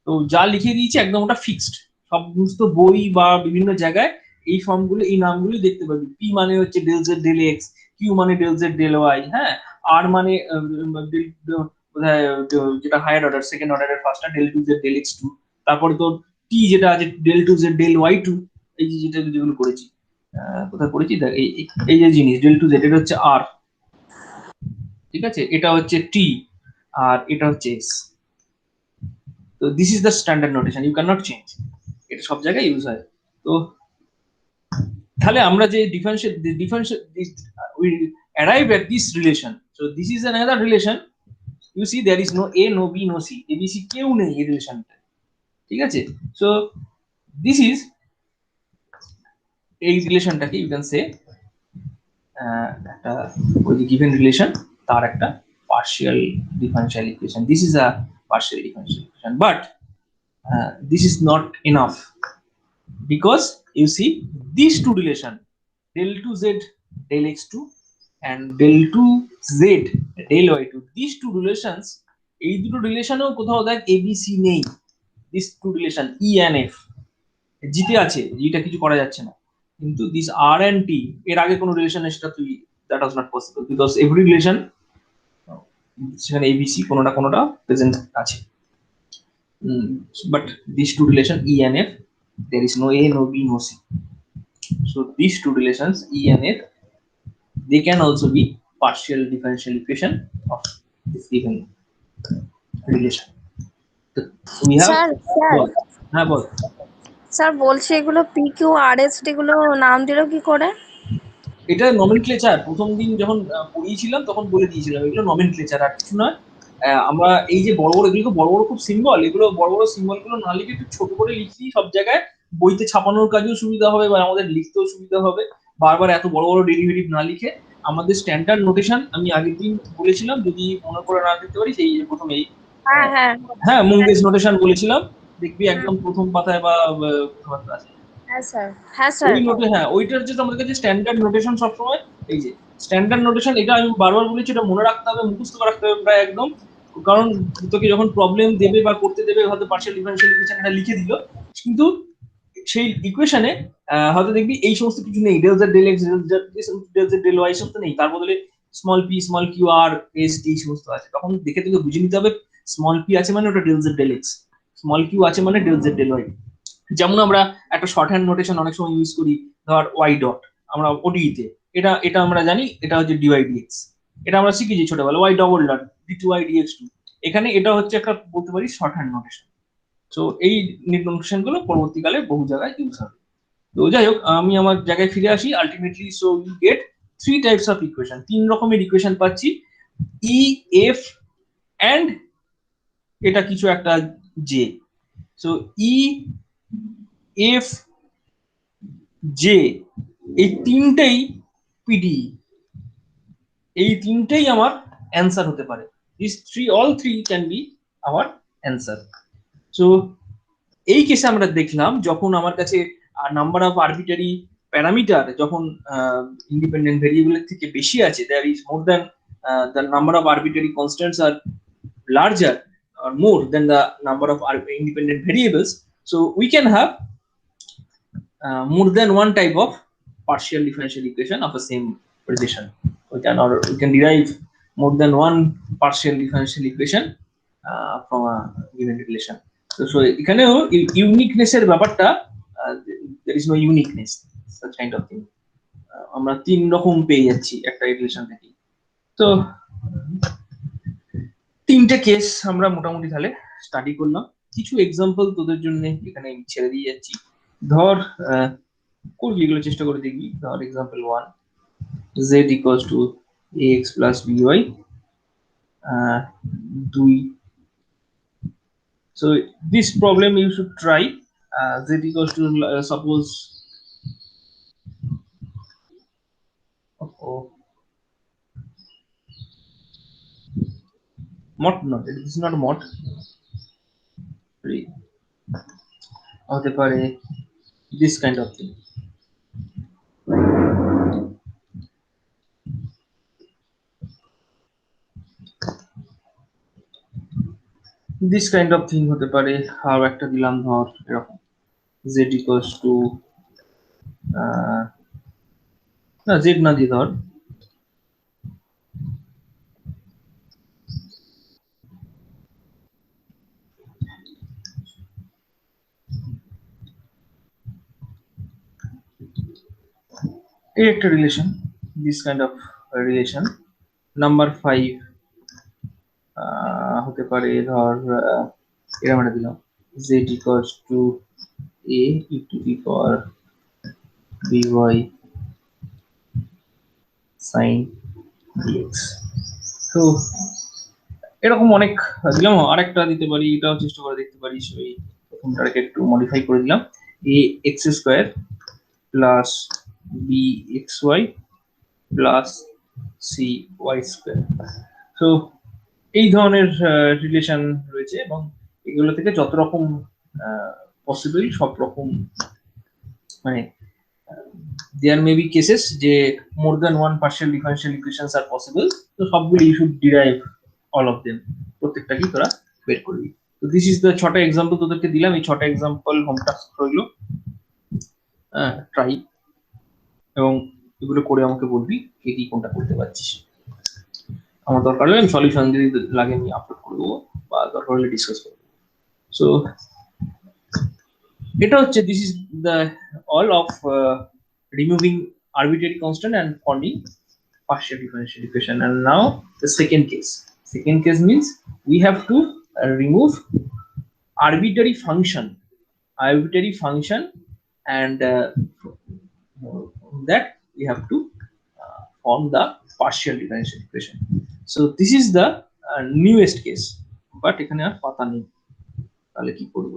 তো যা লিখে দিয়েছি একদম ওটা ফিক্সড, সমস্ত বই বা বিভিন্ন জায়গায় এই ফর্মগুলো এই নামগুলো দেখতে পাবি। পি মানে হচ্ছে del z del x, Q মানে ডেল জেড ডেল ওয়াই, হ্যাঁ, আর মানে যেটা হায়ার অর্ডার সেকেন্ড অর্ডারের ফার্স্টটা del two z del x two, তারপরে তোর টি যেটা আছে del two z del y two, এই যে যেগুলো করেছি, কোথায় করেছি দেখ, এই যে জিনিস ডেল টু জেড এটা হচ্ছে আর, ঠিক আছে, এটা হচ্ছে টি আর এটা হচ্ছে এস। তো this is the standard notation, you can not change, এটা সব জায়গায় ইউজ হয়। তো তাহলে আমরা যে differentiate we arrive at this relation, so this is another relation, you see there is no a no b no c, abc কেউ নেই এই রিলেশনটা, ঠিক আছে। সো দিস ইজ এই রিলেশনটাকে ইউ ক্যান সে একটা ওই যে গিভেন রিলেশন তার একটা partial differential equation, this is a partial differential equation, but this is not enough, because you see these two relation del to z del x2 and del to z del y2, these two relations, এই দুটো রিলেশনেও কোথাও দেখ abc নেই, these two relation e and f জিতে আছে, যেটা কিছু করা যাচ্ছে না, কিন্তু দিস আর এন্ড টি এর আগে কোনো রিলেশন সেটা তুই that was not possible, because every relation সেখানে abc কোনোটা কোনোটা প্রেজেন্ট আছে, but these two relation e and f there is no a no b no c, so these two relations e and f they can also be partial differential equation of this given relation. So we have হ্যাঁ বল sir বলছি এগুলো P Q আর S D গুলো নাম দিলো কি করে? এটা নমেনক্লেচার, প্রথম দিন যখন পড়িয়েছিলাম তখন বলে দিয়েছিলাম এগুলো নমেনক্লেচার, আর কিছু নয়। আমরা এই যে বড় বড় এগুলো বড় বড় খুব সিম্বল, এগুলো বড় বড় সিম্বল গুলো না লিখে একটু ছোট করে লিখি সব জায়গায়, বইতে ছাপানোর কাজেও সুবিধা হবে বা আমাদের লিখতেও সুবিধা হবে, বারবার এত বড় বড় ডেরিভেটিভ না লিখে আমাদের স্ট্যান্ডার্ড নোটেশন আমি আগের দিন বলেছিলাম, যদি মনে করে না দিতে পারি, সেই প্রথম এই হ্যাঁ হ্যাঁ হ্যাঁ মুঙ্গেস নোটেশন বলেছিলাম, দেখবি একদম প্রথম পাতায় বা কথাবার্তা আছে। হ্যাঁ স্যার, হ্যাঁ স্যার। ওই নোটে হ্যাঁ ওইটার যে আমাদের কাছে স্ট্যান্ডার্ড নোটেশন সবসময় এই যে স্ট্যান্ডার্ড নোটেশন, এটা আমি বারবার বলেছি, এটা মনে রাখতে হবে, মুখস্থ করে রাখতে হবে প্রায় একদম। কারণ তোকে যখন প্রবলেম দেবে বা করতে দেবে, হয়তো পার্শিয়াল ডিফারেনশিয়াল ইকুয়েশন এটা লিখে দিল, কিন্তু সেই ইকুয়েশনে হয়তো দেখবি এই সমস্ত কিছু নেই, del z del x del z del y সমস্ত নেই, তার বদলে স্মল পি স্মল কিউ আর এস টি সমস্ত আছে। তখন দেখে তোকে বুঝে নিতে হবে স্মল পি আছে মানে ওটা del z del x, small q আছে মানে ডেল জেড ডেল ওয়াই। যেমন আমরা একটা শর্ট হ্যান্ড নোটেশন অনেক সময় ইউজ করি, ধর ওয়াই ডট, আমরা ওডিইতে এটা এটা আমরা জানি এটা হচ্ছে ডিওয়াই ডিএক্স, এটা আমরা শিখেছি ছোটবেলা, y double dot d two y d x two. এখানে এটা হচ্ছে একটা বলতে পারি শর্ট হ্যান্ড নোটেশন। তো এই নোটেশন গুলো পরবর্তীকালে বহু জায়গায় ইউজ হবে। তো যাই হোক, আমি আমার জায়গায় ফিরে আসি। Ultimately so you get three types of equation, তিন রকমের ইকুয়েশন পাচ্ছি, ই এফ অ্যান্ড এটা কিছু একটা z. So e f z এই তিনটেই পিডি, এই তিনটেই আমার অ্যান্সার হতে পারে। This three, all three can be our answer. So এই কেসে আমরা দেখলাম যখন আমার কাছে নাম্বার অফ আরবিটারি প্যারামিটার যখন ইন্ডিপেন্ডেন্ট ভেরিয়েবলের থেকে বেশি আছে, there is more than the number of arbitrary constants are larger or more than the number of independent variables, so we can have more than one type of partial differential equation of the same relation. We can derive more than one partial differential equation from a given relation. So এখানেও uniqueness এর ব্যাপারটা, there is no uniqueness such kind of thing, আমরা তিন রকম পেয়ে যাচ্ছি একটা relation থেকে। তো তিনটে কেস আমরা মোটামুটি তাহলে স্টাডি করলাম, কিছু এক্সাম্পল তোদের জন্য এখানে আমি ছেড়ে দিয়ে যাচ্ছি। ধর করবি এগুলো, চেষ্টা করে দেখবি। ধর example 1, z equals to ax plus by 2, so this problem you should try. Z equals to suppose mod, not this is not mod, হতে পারে this kind of thing. this kind of thing হতে পারে। আর একটা দিলাম ধর এরকম, z equals to না z না দিয়ে ধর এই একটা relation, this kind of relation. Number 5 হতে পারে ধর এরকম একটা দিলাম, z equals to a e to the power by sin dx. তো এরকম অনেক দিলাম। আরেকটা দিতে পারি, এটাও চেষ্টা করে দেখতে পারি, সেই প্রথমটাকে একটু মডিফাই করে দিলাম, a x square plus b xy plus c y square. তো এই ধরনের রিলেশন রয়েছে, এবং এগুলো থেকে যত রকম পসিবল সব রকম, মানে there may be cases যে more than one partial differential equations are possible, তো সবগুলো you should derive all of them, প্রত্যেকটাকেই তোরা বের করবি। তো দিস ইজ দ্য 6টা এক্সাম্পল তোদেরকে দিলাম, এই 6টা এক্সাম্পল হোম টাস্ক রইলো, ট্রাই, এবং এগুলো করে আমাকে বলবি কে কি কোনটা করতে পারছিস। আমার দরকার হলে আমি সলিউশন যদি লাগে আমি আপলোড করে দেবো, বা দরকার হলে ডিসকাস করবো। সো এটা হচ্ছে this is the all of removing arbitrary constant and forming partial differential equation. And now the second case. Second case means we have to remove arbitrary function, and that we have to form the partial differential equation. So this is the newest case, but এখানে আর পাতা নেই, তাহলে কি করব?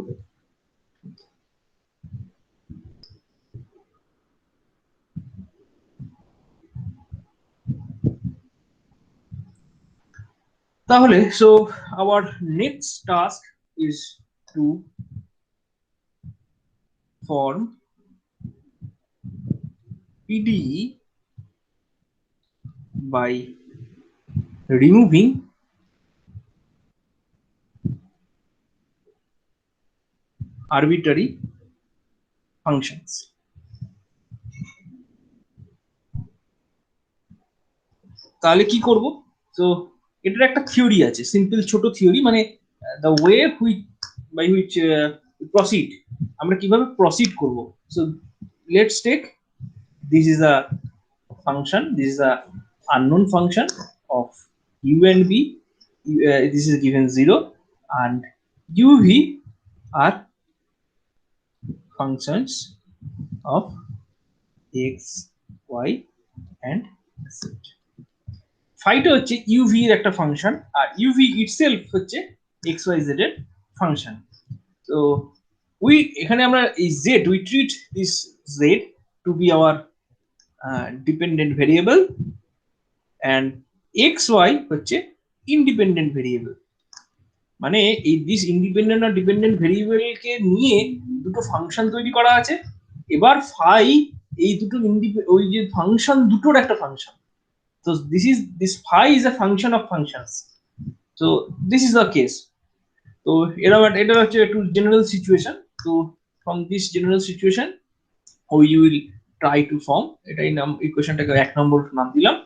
তাহলে so our next task is to form PDE by removing arbitrary functions. তাহলে কি করব? সো এটার একটা থিওরি আছে, সিম্পল ছোট থিওরি, মানে the way by which proceed, আমরা কিভাবে প্রসিড করব। So let's take this is a function, this is a unknown function of u and v. This is given 0 and uv are functions of x, y and z. ফাইটা হচ্ছে uv এর একটা function আর uv itself হচ্ছে xyz এর function. তো এখানে আমরা এই z, we treat this z to be our dependent variable and xy হচ্ছে independent variable। মানে এই দিস ইন্ডিপেন্ডেন্ট আর ডিপেন্ডেন্ট ভেরিয়েবল কে নিয়ে দুটো ফাংশন তৈরি করা আছে। এবার ফাই এই দুটো ওই যে ফাংশন দুটোর একটা function. So this phi is a function of functions. So this is the case. So এটা হচ্ছে একটু general situation. So from this general situation we will try to form এটাই নাম ইকুয়েশনটাকে 1 নম্বর নাম দিলাম।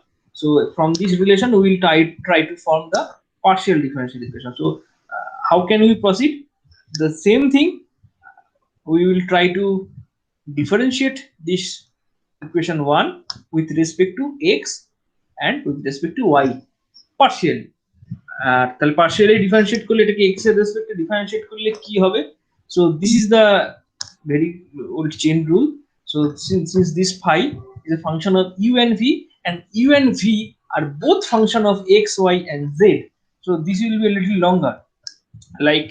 So from this relation we will try to form the partial differential equation. So how can we proceed? The same thing, we will try to differentiate this equation 1 with respect to x and with respect to y partially. তাহলে partially differentiate করলে এটাকে x এর রেসপেক্টে differentiate করলে কি হবে? So this is the very old chain rule. So since this phi is a function of u and v and u and v are both function of x, y and z, so this will be a little longer. Like,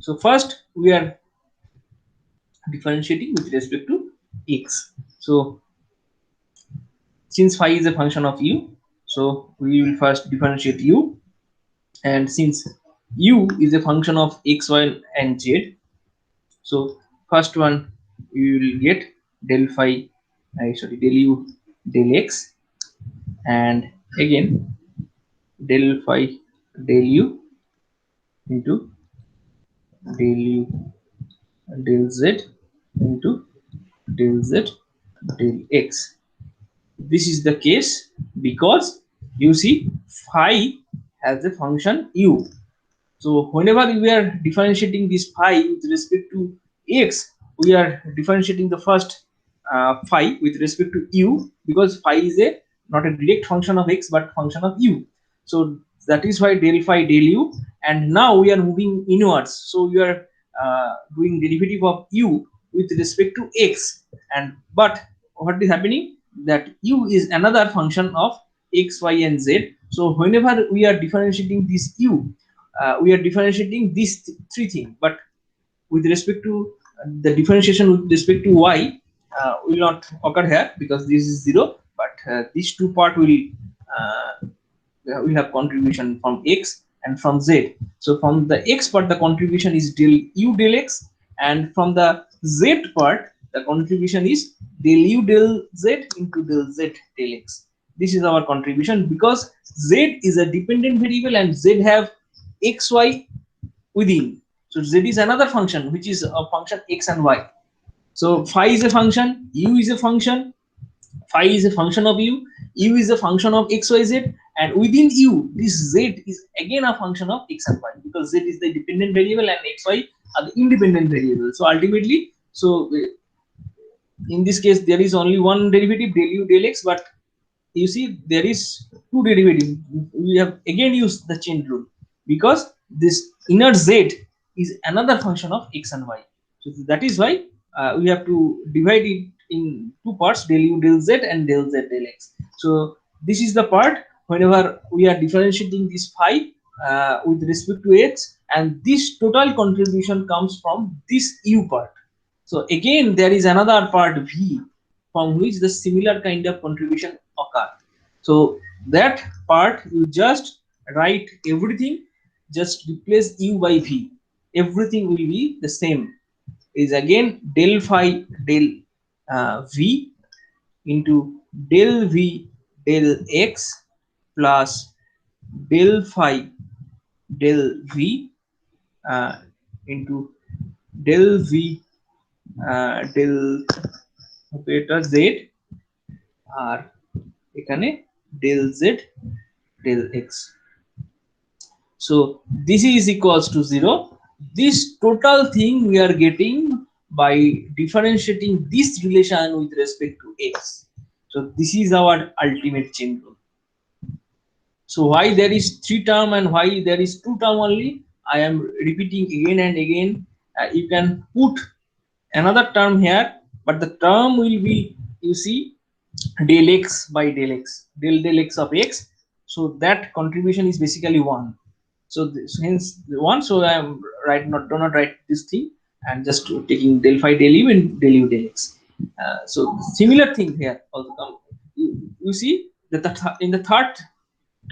so first we are differentiating with respect to x. So since phi is a function of u, so we will first differentiate u, and since u is a function of x, y and z, so first one we will get del phi, del u del x, and again del phi del u into del u del z into del z del x. This is the case because you see phi has a function u. So whenever we are differentiating this phi with respect to x, we are differentiating the first phi with respect to u, because phi is a not a direct function of x but function of u. So that is why del phi del u, and now we are moving inwards. So we are doing derivative of u with respect to x, and but what is happening, that u is another function of x, y and z. So whenever we are differentiating this u, we are differentiating these three things, but with respect to the differentiation with respect to y will not occur here because this is 0, but these two part will have contribution from x and from z. So from the x part the contribution is del u del x, and from the z part the contribution is del u del z into del z del x. This is our contribution because z is a dependent variable and z have xy within. So z is another function which is a function x and y. So phi is a function, u is a function, phi is a function of u is a function of xyz, and within u this z is again a function of x and y, because z is the dependent variable and xy are the independent variable. So ultimately, so in this case there is only one derivative del u del x, but you see there is two derivatives. We have again used the chain rule because this inner z is another function of x and y. So that is why we have to divide it in two parts, del u del z and del z del x. So this is the part whenever we are differentiating this phi with respect to x, and this total contribution comes from this u part. So again there is another part v from which the similar kind of contribution occur. So that part you just write everything, just replace u by v, everything will be the same, is again del phi del v into del v del x plus del phi del v into del v del এটা z আর এখানে del z del x. So this is equals to 0. This total thing we are getting by differentiating this relation with respect to x. So this is our ultimate chain rule. So why there is 3 term and why there is 2 term only, I am repeating again and again. You can put another term here, but the term will be, you see, del x by del x, del x of x. So that contribution is basically 1. So hence the 1. So I am do not write this thing and just taking del phi del u and del u del x. So similar thing here also come. You see that in the third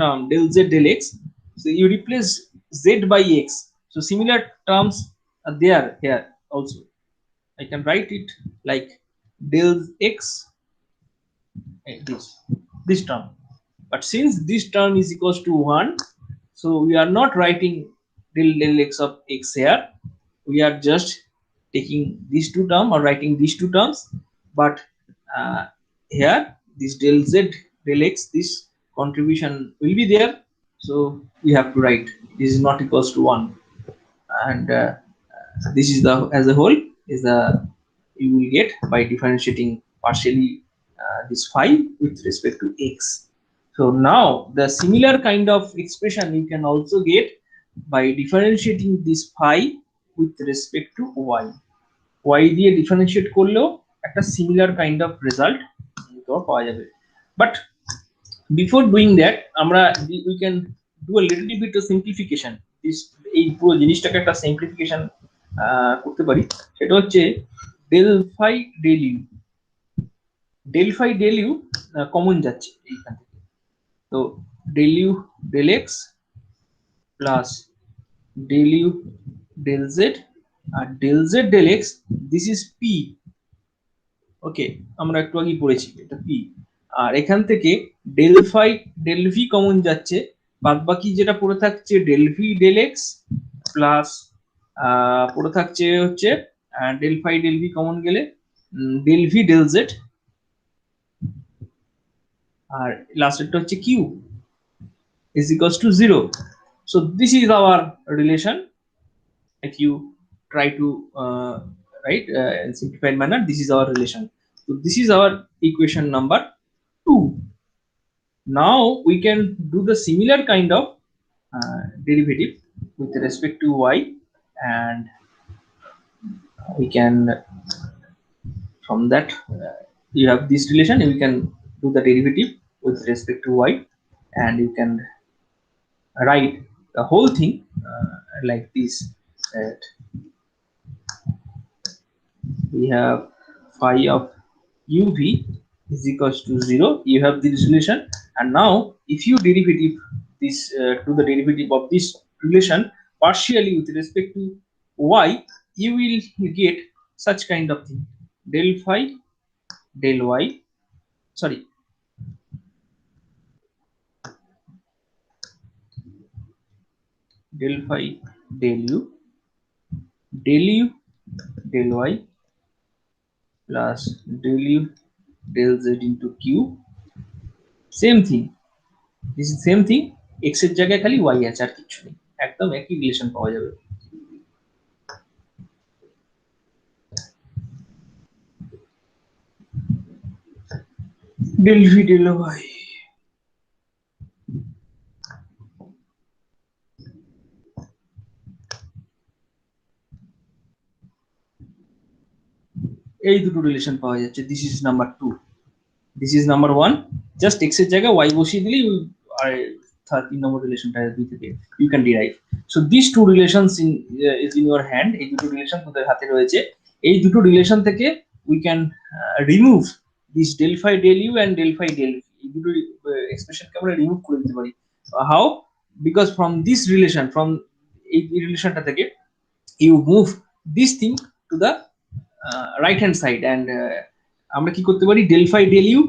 term del z del x, so you replace z by x. So similar terms are there here also. I can write it like del x, this term, but since this term is equals to 1, so we are not writing del x of x here, we are just taking these two terms or writing these two terms, but here this del z del x, this contribution will be there, so we have to write this is not equals to 1, and this is the as a whole is the you will get by differentiating partially this phi with respect to x. So now the similar kind of expression you can also get by differentiating this phi with respect to y. Y দিয়ে differentiate করলেও একটা similar kind of result পাওয়া যাবে, but before doing that we can do a little bit of simplification. this এই পুরো জিনিসটাকে একটা simplification করতে পারি, সেটা হচ্ছে del phi del u common যাচ্ছে এইখান থেকে, তো del u del x plus del u del z R del z del x, this is p. ওকে, আমরা একটু আগে পড়েছি এটা p, আর এখান থেকে del phi del v common যাচ্ছে, বাদবাকি যেটা পড়ে থাকছে del v del x plus পড়ে থাকছে হচ্ছে del phi del v common গেলে del v del z, আর লাস্টেরটা হচ্ছে q is equals to 0. So this is our relation. If you try to write in simplified manner, this is our relation. So this is our equation number 2. Now we can do the similar kind of derivative with respect to y, and we can from that you have this relation, you can do the derivative with respect to y, and you can write the whole thing like this, that we have phi of uv is equals to 0. You have this relation, and now if you derivative this to the derivative of this relation partially with respect to y, you will get such kind of thing, del phi del y, sorry, del phi del u del u del y plus del u del z into q. Same thing, this is same thing, x এর জায়গায় খালি y আছে আর কিছু নেই, একদম একই relation পাওয়া যাবে। del v del y এই দুটো রিলেশন পাওয়া যাচ্ছে, this is number 2, this is number 1, just x এর জায়গায় y বসিয়ে দিলেই আর 3 নম্বর রিলেশনটা দুই থেকে you can derive. So this two relations is in your hand, এই দুটো রিলেশন তোমাদের হাতে রয়েছে, এই দুটো রিলেশন থেকে we can remove this del phi del u and del phi del v, এই দুটো এক্সপ্রেশনকে আমরা রিমুভ করে দিতে পারি। How? Because from this relation, from এই রিলেশনটা থেকে you move this thing to the right hand side, and আমরা কি করতে পারি, del phi del u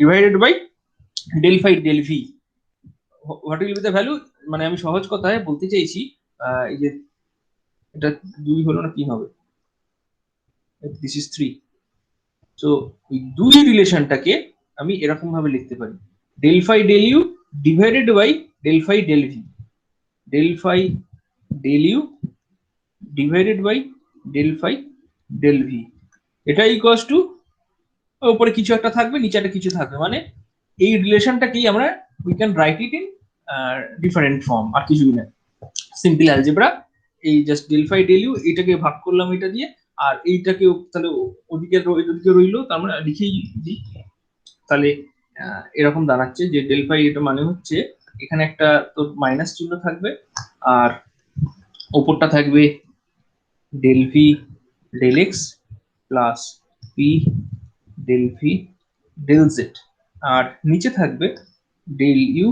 divided by del phi del v, what will be the value. মানে আমি সহজ কথায় বলতে চাইছি, এই যে এটা 2 হলো না, কি হবে, দিস ইজ 3। সো ওই দুই রিলেশনটাকে আমি এরকম ভাবে লিখতে পারি, del phi del u divided by del phi del v, del phi del u divided by del phi del v, এটা ইকুয়ালস টু উপরে কিছু একটা থাকবে, নিচে একটা কিছু থাকবে, মানে এই রিলেশনটাকেই আমরা we can write it in different form, আর কিছুই না, সিম্পল অ্যালজেব্রা। এই just del phi del u, এটাকে ভাগ করলাম এটা দিয়ে, আর এইটাকে তাহলে ওদিকে রইলো, তার মানে লিখেই দিই, তাহলে এরকম দাঁড়াচ্ছে যে ডেল ফাই, এটা মানে হচ্ছে এখানে একটা তো মাইনাস চিহ্ন থাকবে, আর ওপরটা থাকবে del v del x plus P del v del z, আর নিচে থাকবে del u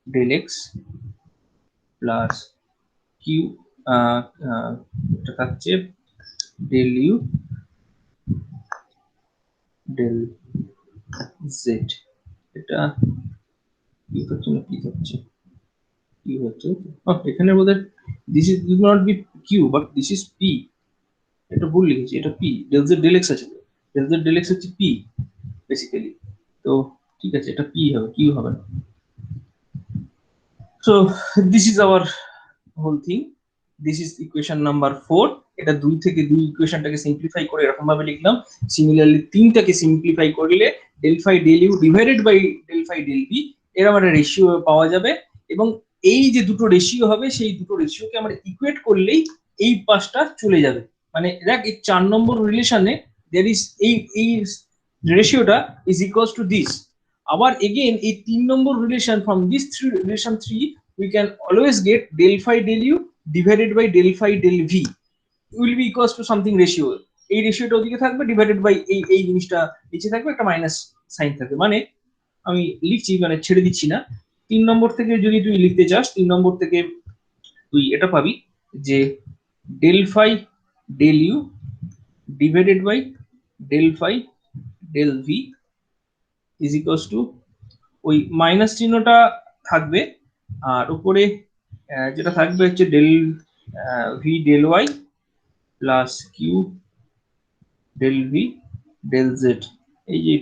del x plus Q, এটা থাকছে ডেল ইউ ডেল জেড। এটা কি হচ্ছে না কি হচ্ছে, কি হচ্ছে, এখানে বোধহয় this is not b q but this is p, এটা ভুল লিখেছি, এটা p, del z del x আছে, ডেল জেড ডেল এক্স হচ্ছে পি বেসিক্যালি, তো ঠিক আছে, এটা পি হবে, কিউ হবে না। So this is our whole thing, this is equation number 4। এটা 2 থেকে 2 ইকুয়েশনটাকে সিম্পলিফাই করে এরকম ভাবে লিখলাম। সিমিলারলি 3টাকে সিম্পলিফাই করলে del phi del u divided by del phi del v এরকম একটা রেশিও পাওয়া যাবে, এবং এই যে দুটো রেশিও হবে সেই দুটো রেশিওকে আমরা ইকুয়েট করলেই এই পাশটা চলে যাবে। মানে দেখ এই 4 নম্বর রিলেশনে দেয়ার ইজ এই রেশিওটা ইজ ইকুয়ালস টু দিস। আবার এগেইন এই 3 নম্বর রিলেশন, from this relation 3 we can always get del phi del u divided by del phi del v will be equals to something ratio, এই রেশিওটা ওদিকে থাকবে ডিভাইডেড বাই এই জিনিসটা নিচে থাকবে, একটা মাইনাস সাইন থাকবে। মানে আমি লিখছি, মানে ছেড়ে দিচ্ছি না, 3 নম্বর থেকে যদি তুই লিখতে চাস, 3 নম্বর থেকে তুই এটা পাবি যে del phi del u divided by del phi del v is equals to, ওই মাইনাস চিহ্নটা থাকবে, আর উপরে যেটা থাকবে হচ্ছে del v del y plus q del v del z, এই যে এই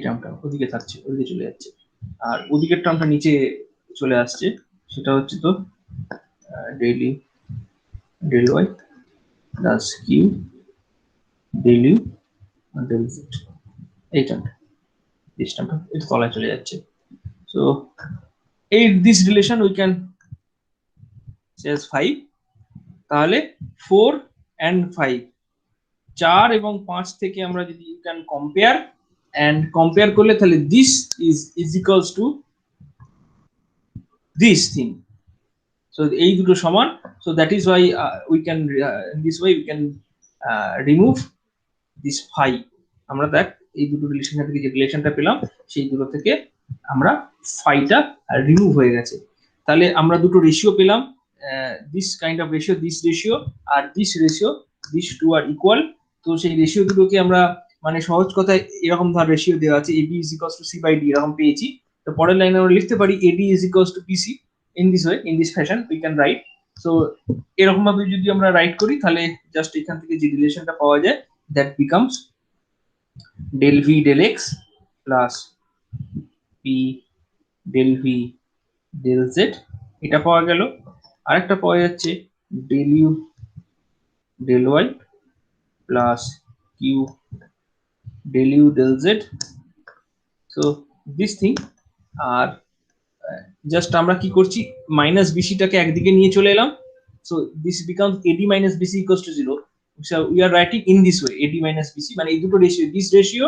টার্মটা ওদিকে থাকছে, ওদিকে চলে যাচ্ছে, আর ওদিকের টার্মটা নিচে চলে আসছে, সেটা হচ্ছে তো del u del y plus q del u del z, এই টার্মটা এটা তলায় চলে যাচ্ছে। So this relation we can say as 5, তাহলে 4 and 5, 4 এবং 5 থেকে আমরা যদি you can compare করলে, তাহলে this is equals to this thing, so এই দুটো সমান, so that is why we can in this way we can remove this 5, আমরা দেখ এই দুটো রিলেশন থেকে যে রিলেশনটা পেলাম সেই দুটো থেকে আমরা 5টা রিমুভ হয়ে গেছে। তাহলে আমরা দুটো রেশিও পেলাম, this kind of ratio, this ratio আর this ratio, this two are equal. তো সেই রেশিও দুটোকে আমরা মানে সহজ কথায় এরকম ধর রেশিও দেওয়া আছে AB is equals to C by D এরকম পেয়েছি, তো পরের লাইনে আমরা লিখতে পারি AD is equals to BC, in this way, in this fashion we can write। So এরকম ভাবে যদি আমরা রাইট করি তাহলে জাস্ট এখান থেকে যে রিলেশনটা পাওয়া যায় that becomes del V del X plus P del V del Z, এটা পাওয়া গেল। আরেকটা পাওয়া যাচ্ছে del U del Y plus Q del U del Z, so this thing। আর জাস্ট আমরা কি করছি, মাইনাস বিসিটাকে একদিকে নিয়ে চলে এলাম, so this becomes AD minus BC equals to 0, so we are writing in this way AD minus BC, মানে এই দুটো ratio, this ratio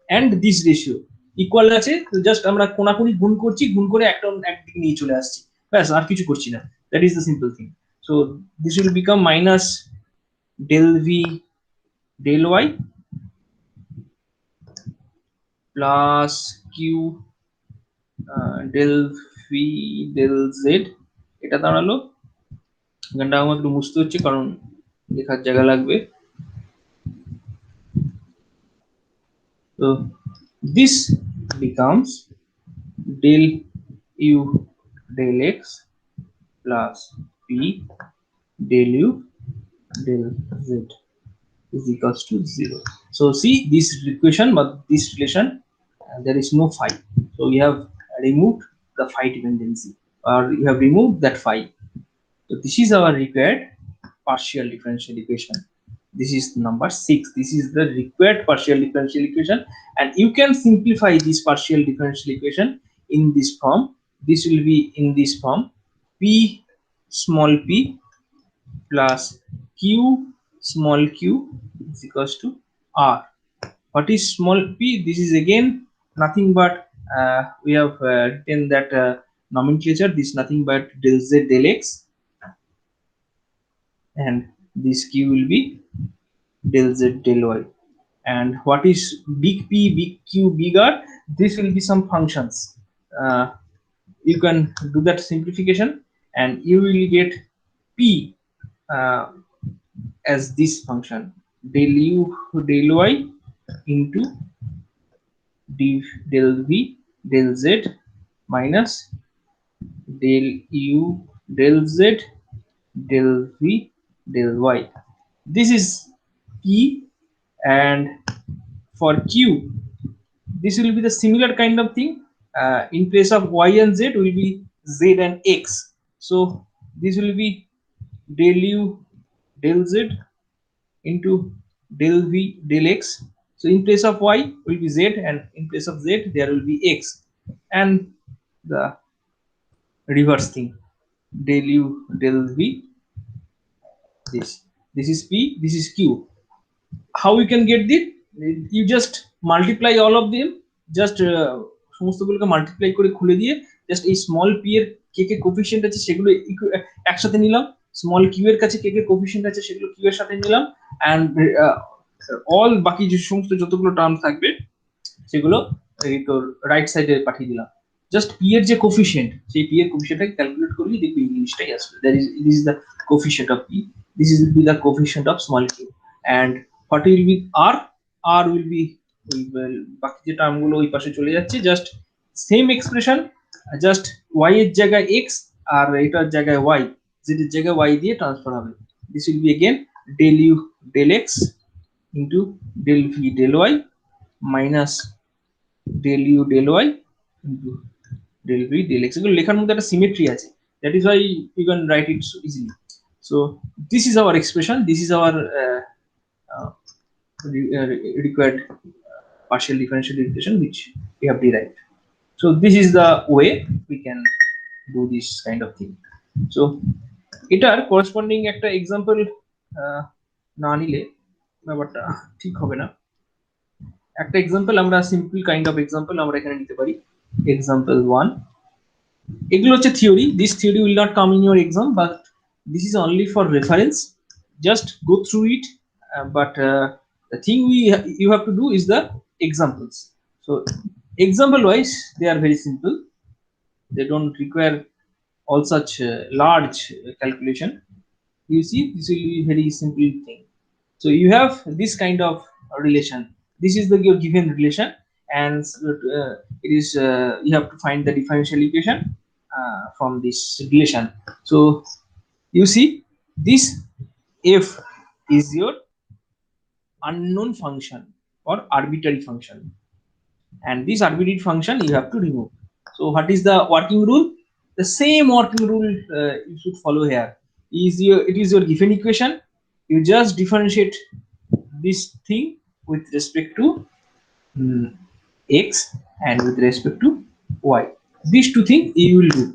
and this ratio equal আছে, তো জাস্ট আমরা কোনাকুনি গুণ করছি, গুণ করে একটা একদিকে নিয়ে চলে আসছি, ব্যাস আর কিছু করছি না, that is the simple thing। so this will become minus del V del Y plus q del v del z, এটা দাঁড়ালো, গানটা আমার একটু মুছতে হচ্ছে কারণ লেখার জায়গা লাগবে। So this becomes del u del x plus p del u del z is equals to 0. So see this equation, but this relation there is no phi. So we have removed the phi dependency, or you have removed that phi. So this is our required partial differential equation. This is number 6. This is the required partial differential equation, and you can simplify this partial differential equation in this form. This will be in this form: p small p plus q small q is equals to r. What is small p? This is again nothing but we have written that nomenclature. This nothing but del z del x, and this q will be del z del y. And what is big P, big Q, big R? This will be some functions. You can do that simplification and you will get P as this function, del u del y into del v del z minus del u del z del v del y. This is P, and for Q this will be the similar kind of thing. In place of y and z will be z and x. So this will be del u del z into del v del x. So in place of y will be z, and in place of z there will be x, and the reverse thing, del u del v. This is p, this is q. How you can get this? You just multiply all of them, just সমস্তগুলোকে multiply করে খুলে দিয়ে just এই small P এর কে কে coefficient আছে সেগুলো একসাথে নিলাম, স্মল কিউ এর কাছে কে কে কোফিশিয়েন্ট আছে সেগুলো কিউ এর সাথে নিলাম, এন্ড অল বাকি যে সমস্ত যতগুলো টার্ম থাকবে সেগুলো এই তো রাইট সাইডে পাঠিয়ে দিলাম। জাস্ট পি এর যে কোফিশিয়েন্ট, সেই পি এর কোফিশিয়েন্টটাকে ক্যালকুলেট করলে দেখবি এই জিনিসটাই আসবে। That is this is the coefficient of p, this is b the coefficient of small q, and what will be r? R will be বাকি যে টার্মগুলো ওই পাশে চলে যাচ্ছে, just same expression, just y এর জায়গায় x আর এটার জায়গায় y, z এর জায়গায় y দিয়ে ট্রান্সফার হবে। This will be again del u del x into del v del y minus del u del y into del v del x. এগুলো লেখার মধ্যে একটা সিমেট্রি আছে, that is why you can write it so easily. So this is our expression, this is our required partial differential equation which we have derived. So this is the way we can do this kind of thing. So এটার corresponding একটা example না নিলে ব্যাপারটা ঠিক হবে না। একটা example আমরা simple kind of example আমরা এখানে নিতে পারি। Example 1, এগুলো হচ্ছে theory, this theory will not come in your exam, but this is only for reference, just go through it, but the thing you have to do is the examples. So example wise they are very simple, they don't require all such large calculation. You see, this will be very simple thing. So you have this kind of relation, this is the your given relation, and it is you have to find the differential equation from this relation. So you see, this f is your unknown function or arbitrary function, and this arbitrary function you have to remove. So what is the working rule? The same working rule you should follow here. It is your given equation, you just differentiate this thing with respect to x and with respect to y. These two things you will do.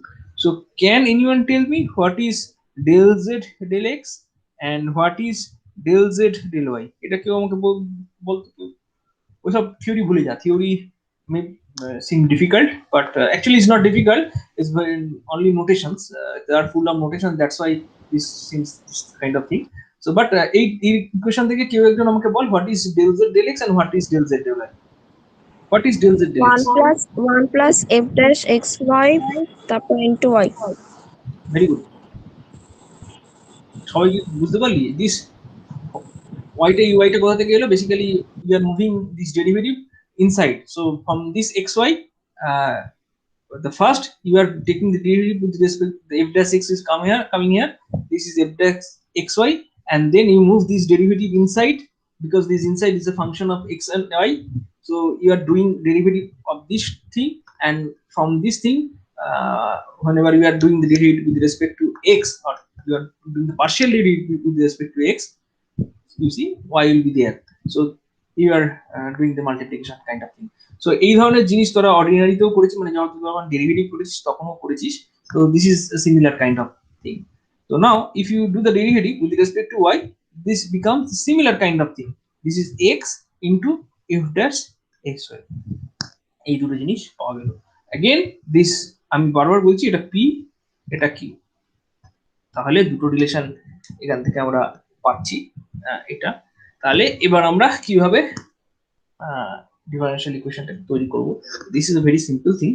So can anyone tell me what is del z del x and what is del z del y? এটা কেউ আমাকে বলতে, ওইসব theory ভুলে যা। Theory may seem difficult, but actually it's not difficult, it's only notations, they are full of notation, that's why this seems this kind of thing. So but এই equation থেকে কেউ একজন আমাকে বল what is del z del x and what is del z del y? What is del z del x? 1 plus f dash xy তারপর into y. Very good. সবাই কি বুঝতে পারলি? This y টা uy টা কোথা থেকে এলো? Basically we are moving this derivative inside. So from this xy, the first you are taking the derivative with respect the f dash x is coming here. This is f dash xy, and then you move this derivative inside, because this inside is a function of x and y. So you are doing derivative of this thing, and from this thing, whenever you are doing the derivative with respect to x, or you are doing the partial derivative with respect to x, you see y will be there. So you are doing the multiplication kind of thing. So এই ধরনের জিনিস তোরা অর্ডিনারিতেও করেছিস, মানে যখন derivative করেছিস তখনও করেছিস। So this is a similar kind of thing. So now if you do the derivative with respect to y, this becomes similar kind of thing. This is x into f dash xy. এই দুটো জিনিস পাওয়া গেল। Again this আমি বারবার বলছি, এটা p, এটা q, তাহলে দুটো রিলেশন এখান থেকে আমরা পাচ্ছি এটা। তাহলে এবার আমরা কিভাবে ডিফারেনশিয়াল ইকুয়েশনটা তৈরি করব? This is a very simple thing.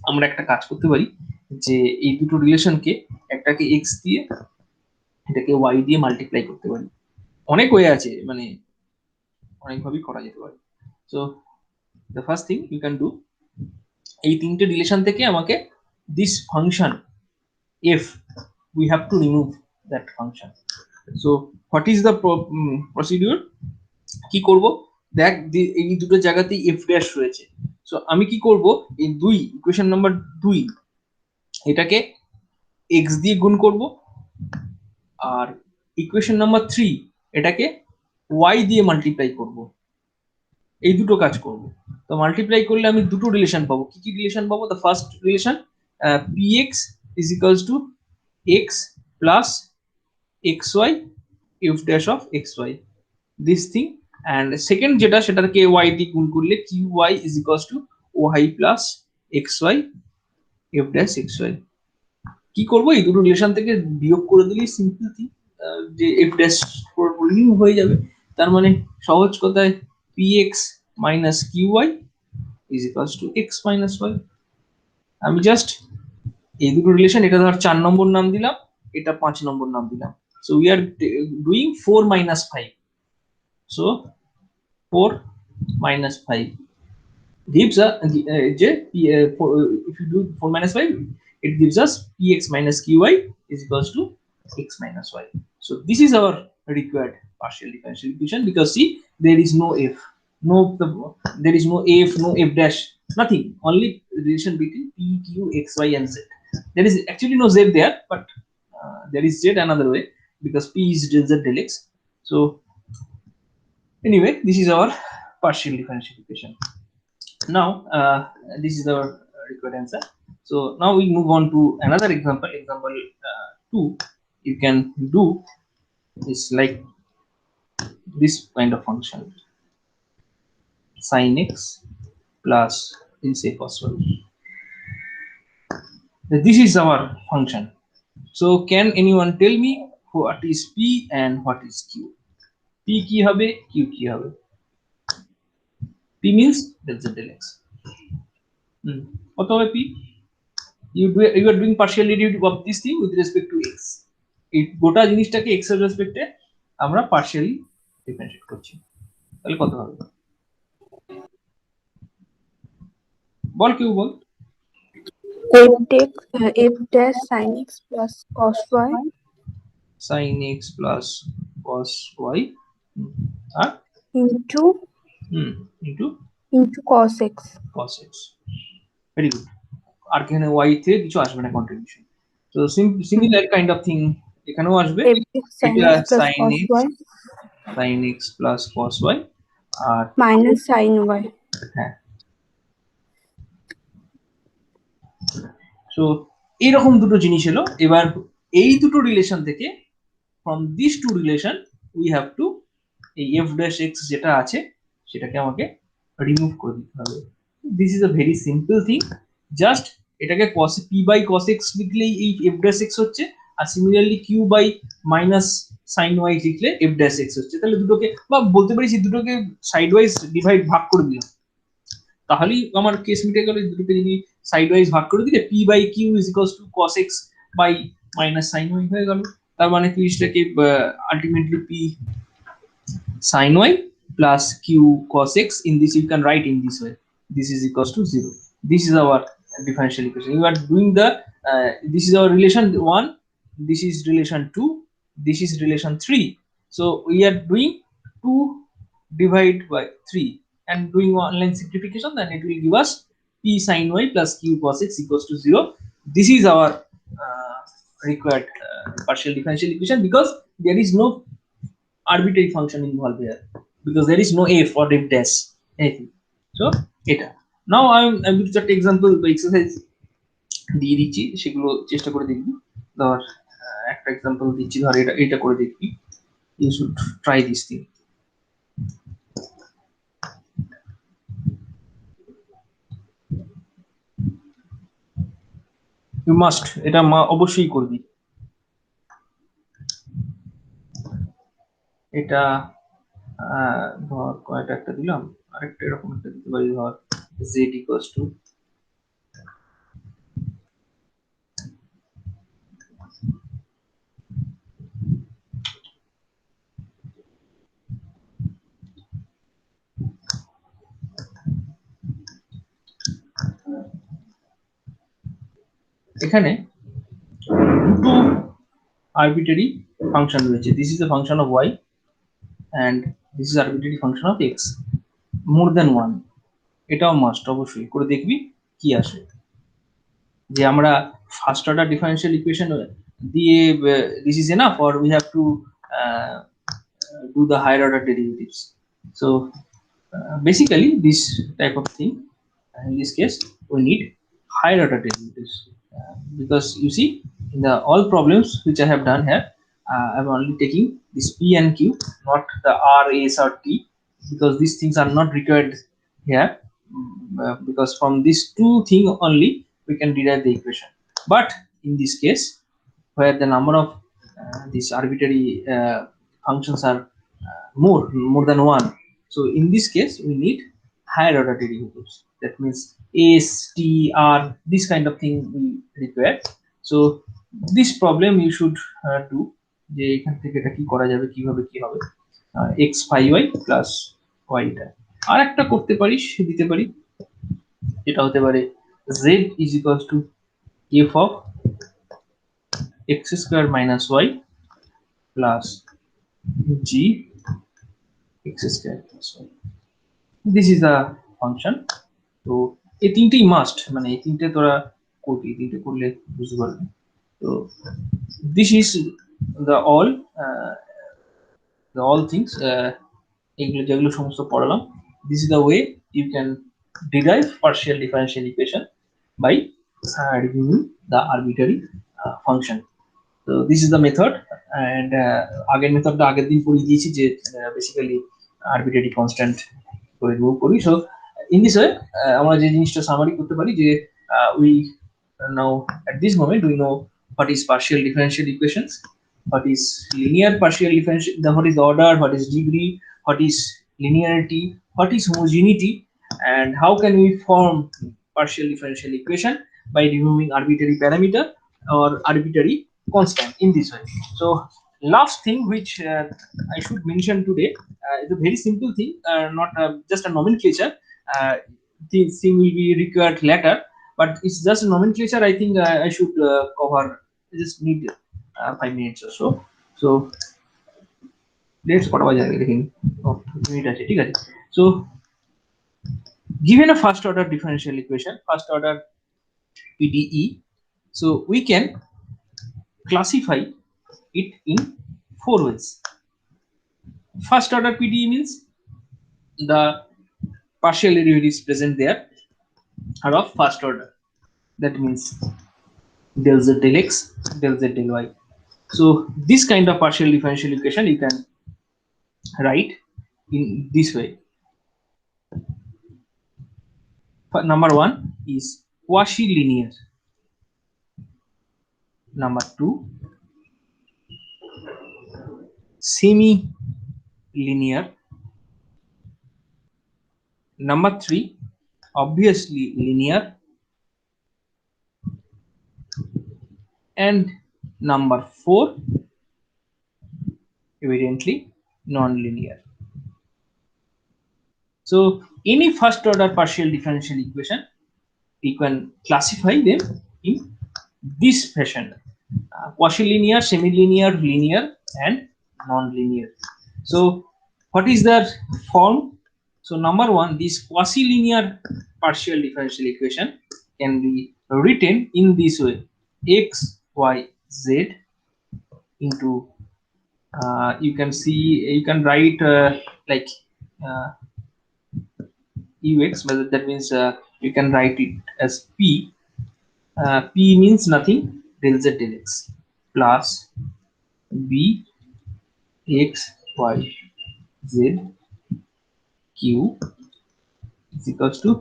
আমরা একটা কাজ করতে পারি যে এই দুটো রিলেশনকে, একটাকে x দিয়ে এটাকে y দিয়ে মাল্টিপ্লাই করতে পারি। অনেক ওয়ে আছে, মানে অনেকভাবেই করা যেতে পারে। So the first thing you can do, এই তিনটে রিলেশন থেকে আমাকে this function f, we have to remove that function. So what is the procedure? কি করব? দেখ এই দুটো জায়গাতেই f ড্যাশ রয়েছে। সো আমি কি করব, এই দুই ইকুয়েশন নাম্বার 2 এটাকে x দিয়ে গুণ করব, আর ইকুয়েশন নাম্বার 3 এটাকে y দিয়ে মাল্টিপ্লাই করব। এই দুটো কাজ করব। তো মাল্টিপ্লাই করলে আমি দুটো রিলেশন পাবো। কি কি রিলেশন পাবো? The first relation px is equals to x plus xy f dash of xy, this thing. And second যেটা, সেটাকে y দিয়ে গুণ করলে qy is equals to y plus xy f dash xy। কি করব? এই দুটো রিলেশন থেকে বিয়োগ করে দিলেই সিম্পল থিং, যে f dash রিমুভ হয়ে যাবে। তার মানে সহজ কথায় px minus qy is equals to x minus y। আমি জাস্ট এই দুটো রিলেশন, এটা ধর 4 নম্বর নাম দিলাম, এটা 5 নম্বর নাম দিলাম। So we are doing 4 minus 5. So 4 minus 5 gives us if you do 4 minus 5, it gives us px minus qy is equals to x minus y. So this is our required partial differential equation, because see, there is no f, there is no f, no f dash, nothing, only relation between p, q, x, y and z. There is actually no z there, but there is z another way, because p is del z del x. So anyway, this is our partial differential equation. Now this is our required answer. So now we move on to another example. Example 2, you can do is like this kind of function, sin x plus say cos y. This is our function. So can anyone tell me what is p and what is q? p কি হবে, q কি হবে? p means del z del x. কত হবে p? You are doing partial derivative of this thing with respect to x. এই গোটা জিনিসটাকে x এর রেসপেক্টে আমরা পার্শিয়ালি ডিফারেন্সিয়েট করছি। তাহলে কত হবে? বল, কেউ বল। f dash sin x plus cos y, sin x plus cos y আর into cos x. Very good. আর এখানে y তে কিছু আসবে না কন্ট্রিবিউশন। তো সিমিলার কাইন্ড অফ থিং এখানেও আসবে, এটা sin x plus cos y আর minus sin y. হ্যাঁ, সো এইরকম দুটো জিনিস এলো। এবার এই দুটো রিলেশন থেকে, from these two relation we have to, এই f dash x যেটা আছে সেটাকে আমাকে রিমুভ করে দিতে হবে। This is a very simple thing, just এটাকে cos p by cos x লিখলেই এই f dash x হচ্ছে, আর similarly q by minus sin y লিখলে f dash x হচ্ছে। তাহলে দুটোকে, বা বলতে পারিস দুটোকে সাইড ওয়াইজ ভাগ করে দিলাম। তাহলেই আমার কেস মিটে গেল। দুটোকে যদি সাইড ওয়াইজ ভাগ করে দিলে p by q is equals to cos x by minus sine y হয়ে গেল। তার মানে জিনিসটাকে ultimately p sin y plus q cos x, in this you can write in this way, this is equals to 0. This is our differential equation. You are doing the this is our relation 1, this is relation 2, this is relation 3. So we are doing 2 divided by 3 and doing one line simplification, then it will give us p sin y plus q cos x equals to 0. This is our required partial differential equation, because there is no arbitrary function involved here, because there is no f or f dash anything. So এটা now I'm just example exercise দিয়ে দিচ্ছি, সেগুলো চেষ্টা করে দেখবি। ধর একটা example দিচ্ছি, ধর এটা করে দেখবি, you should try this thing. You must, এটা অবশ্যই করবি। এটা ধর কয়টা একটা দিলাম, আরেকটা এরকম একটা দিতে পারি, ধর z equals to এখানে দুটো arbitrary function রয়েছে, this is a function of y and this is arbitrary function of x, more than one। এটাও মাস্ট অবশ্যই করে দেখবি কি আসে। যে আমরা ফার্স্ট অর্ডার ডিফারেন্সিয়াল ইকুয়েশন দিয়ে this is enough or we have to do the higher order derivatives. So basically this type of thing, in this case we need higher order derivatives, because you see in the all problems which I have done here, I'm only taking this p and q, not the r, s or t, because these things are not required here, because from these two things only we can derive the equation. But in this case where the number of these arbitrary functions are more than one, so in this case we need higher order derivatives, that means s, t, r, this kind of thing we require. So this problem you should do, যে এখান থেকে এটা কি করা যাবে, কিভাবে কি হবে, x 5y plus y টা। আর একটা করতে পারিস, দিতে পারি, এটা হতে পারে z is equals to f of x square minus y plus g x square plus y. This is a function. তো এই তিনটেই মাস্ট, মানে এই তিনটে তোরা করবি, তিনটে করলে বুঝতে পারবি। তো this is the all things, এগুলো যেগুলো সমস্ত পড়ালাম, this is the way you can derive partial differential equation by removing the arbitrary function. So this is the method, and আগের মেথডটা আগের দিন পড়িয়ে দিয়েছি, যে বেসিক্যালি arbitrary constant করে রিমুভ করি। সো ইন দিস ওয়ে আমরা যে জিনিসটা সামারি করতে পারি, যে we now at this moment we know what is partial differential equations, what is linear partial differential, what is the order, what is degree, what is linearity, what is homogeneity, and how can we form partial differential equation by removing arbitrary parameter or arbitrary constant in this way. So last thing which I should mention today is a very simple thing, not just a nomenclature. This thing will be required later, but it's just a nomenclature. I think I should cover, I just need 5 minutes or so. So let's কটা বাজে আগে দেখি, minute আছে, ঠিক আছে। So given a first order differential equation, first order PDE, so we can classify it in 4 ways. First order PDE means the partial derivatives present there are of first order, that means del z del x, del z del y. So this kind of partial differential equation you can write in this way. Number 1 is quasi-linear. Number 2, semi-linear. Number 3, obviously linear, and number 4 evidently non-linear. So any first order partial differential equation, you can classify them in this fashion: quasi-linear, semi-linear, linear, and non-linear. So what is their form? So number 1, this quasi-linear partial differential equation can be written in this way: x, y, z into you can write like ux, but that means you can write it as p. P means nothing, del z del x, plus b x y z q is equals to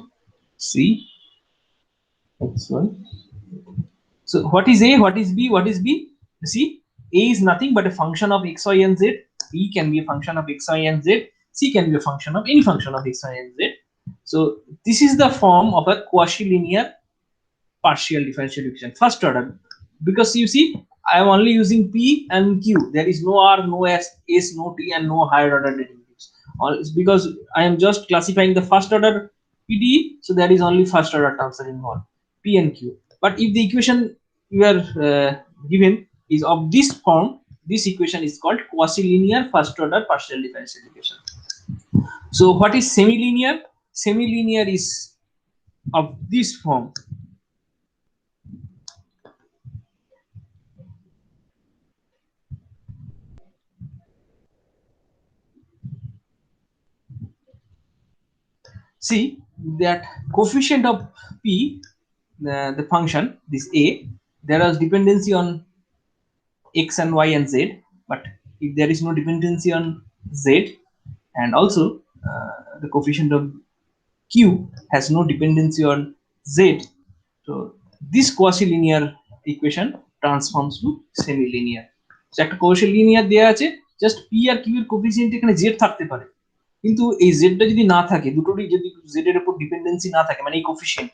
c x y. So what is a, what is b, what is b? You see, a is nothing but a function of x, y, and z. B can be a function of x, y, and z. C can be a function of any function of x, y, and z. So this is the form of a quasi-linear partial differential equation, first order. Because you see, I am only using p and q. There is no r, no s, no t, and no higher order derivatives. It's because I am just classifying the first order PDE, so there is only first order terms are involved, p and q. But if the equation you are given is of this form, this equation is called quasi-linear first order partial differential equation. So what is semi-linear? Semi-linear is of this form. See that coefficient of p, the function, this a, there is dependency on x and y and z, but if there is no dependency on z, and also the coefficient of q has no dependency on z, so this quasi-linear equation transforms to semi-linear. So একটা quasi-linear দেয়া আছে, just p আর q এর coefficient এখানে z থাকতে পারে, কিন্তু এই z টা যদি না থাকে, দুটোরই যদি z এর উপর ডিপেন্ডেন্সি না থাকে, মানে এই কোএফিসিয়েন্ট,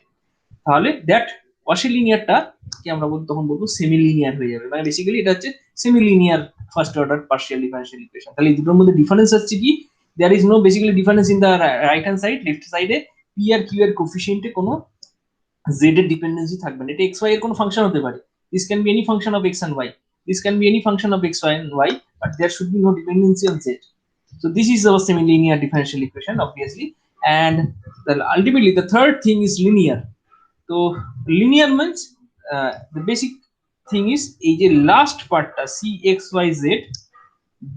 তাহলে দ্যাট quasi-linearটা কি আমরা তখন বলবো সেমি-লিনিয়ার হয়ে যাবে। মানে বেসিক্যালি এটা হচ্ছে semilinear first order partial differential equation. তাহলে এই দুটোর মধ্যে ডিফারেন্স হচ্ছে কি, there is no basically difference in the right hand side, left সাইডে পি আর কিউ এর কোএফিসিয়েন্টে কোনো জেড এর ডিপেন্ডেন্সি থাকবে না। এটা এক্স ওয়াই এর কোনো ফাংশন হতে পারে, this can be any function of x and y, this can be any function of x y and y, but there should be no dependency on z. So this is our semi-linear differential equation, obviously, and ultimately the third thing is linear. So linear means the basic thing is a last part cxyz,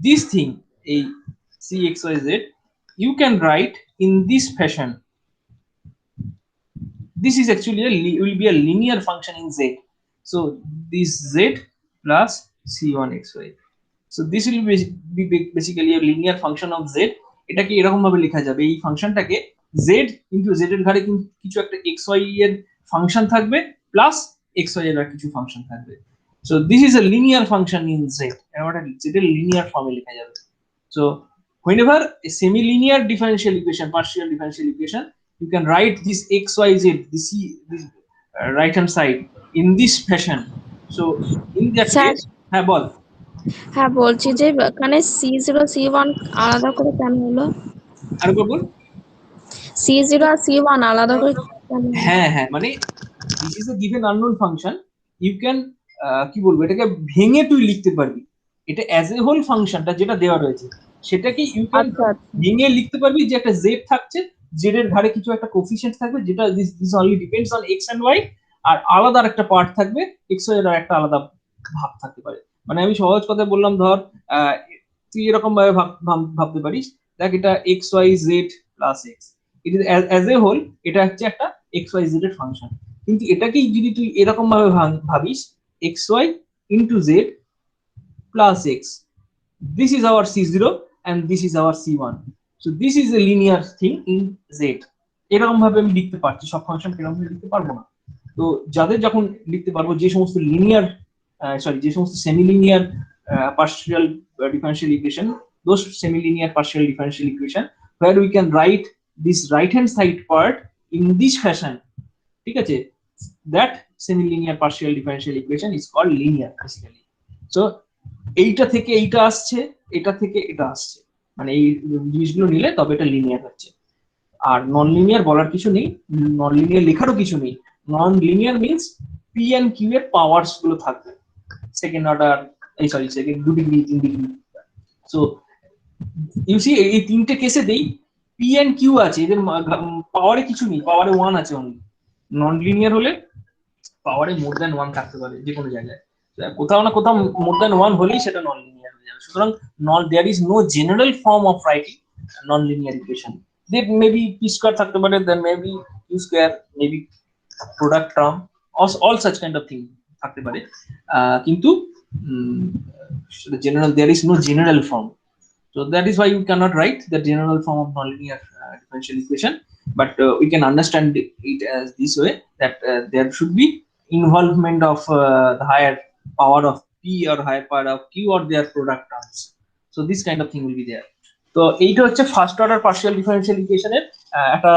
this thing a cxyz you can write in this fashion. This is actually will be a linear function in z. So this z plus c1xy, so this will be basically a linear function of z. এটাকে এরকম ভাবে লেখা যাবে, এই ফাংশনটাকে z into z এর ঘাড়ে কিছু একটা xy এর ফাংশন থাকবে প্লাস xy এর কিছু ফাংশন থাকবে। So this is a linear function in z, এটা z এর লিনিয়ার ফর্মে লেখা যাবে। So whenever a semi-linear differential equation, partial differential equation, you can write this xyz, this right hand side in this fashion. So in that case, হ্যাঁ বল। হ্যাঁ বলছি যে এখানে C0 C1 আলাদা করে কেন হলো? আরেকবার বল। C0 আর C1 আলাদা করে কেন? হ্যাঁ হ্যাঁ, মানে this is a given unknown function, you can কি বলবো, এটাকে ভেঙে তুই লিখতে পারবি। এটা অ্যাজ এ হোল ফাংশনটা যেটা দেওয়া রয়েছে সেটাকে ইউ ক্যান ভেঙে লিখতে পারবি যে একটা z থাকছে, z এর ঘাড়ে কিছু একটা কোএফিসিয়েন্ট থাকবে যেটা this only depends on x and y, আর আলাদা একটা পার্ট থাকবে x y এর একটা আলাদা ভাগ থাকতে পারে। মানে আমি সহজ কথা বললাম, ধর তুই এরকম ভাবে ভাবতে পারিস, দেখ এটা xyz plus x, it is as a whole এটা হচ্ছে একটা xyz এর ফাংশন, কিন্তু এটাকেই যদি তুই এরকম ভাবে ভাবিস xy into z plus x, this is our c0 and this is our c1, so this is a linear thing in z. এরকম ভাবে আমি লিখতে পারছি, সব ফাংশন এরকম ভাবে লিখতে পারবো না। তো যাদের যখন লিখতে পারবো, যে সমস্ত লিনিয়ার যে সমস্ত semi linear partial differential equation, those semi linear partial differential equation where we can write this right hand side part in this fashion, ঠিক আছে, that semi-linear partial differential equation is called linear basically. So এইটা থেকে এইটা আসছে, এটা থেকে এটা আসছে, মানে এই জিনিসগুলো নিলে তবে এটা লিনিয়ার হচ্ছে। আর নন লিনিয়ার বলার কিছু নেই, নন লিনিয়ার লেখারও কিছু নেই। Non linear means p and q এর পাওয়ারস গুলো থাকবে সেকেন্ড অর্ডার, এই sorry second 2 degree 3 degree. So you see এই তিনটে কেসে দেই পি এন্ড কিউ আছে, এদের পাওয়ারে কিছু নেই, পাওয়ারে 1 আছে অনলি। নন লিনিয়ার হলে পাওয়ারে মোর দ্যান 1 থাকতে পারে যে কোনো জায়গায়, কোথাও না কোথাও মোর দ্যান 1 হলেই সেটা নন লিনিয়ার হয়ে যাবে। সুতরাং there is no general form of writing non linear equation. There may be p square থাকতে পারে, then maybe q square, maybe product term, all such kind of thing থাকতে পারে, কিন্তু general there is no general form. So that is why you cannot write the general form of nonlinear differential equation, but we can understand it as this way, that there should be involvement of the higher power of p or higher power of q or their product terms. So this kind of thing will be there. তো এইটা হচ্ছে first order partial differential ইকুয়েশনের একটা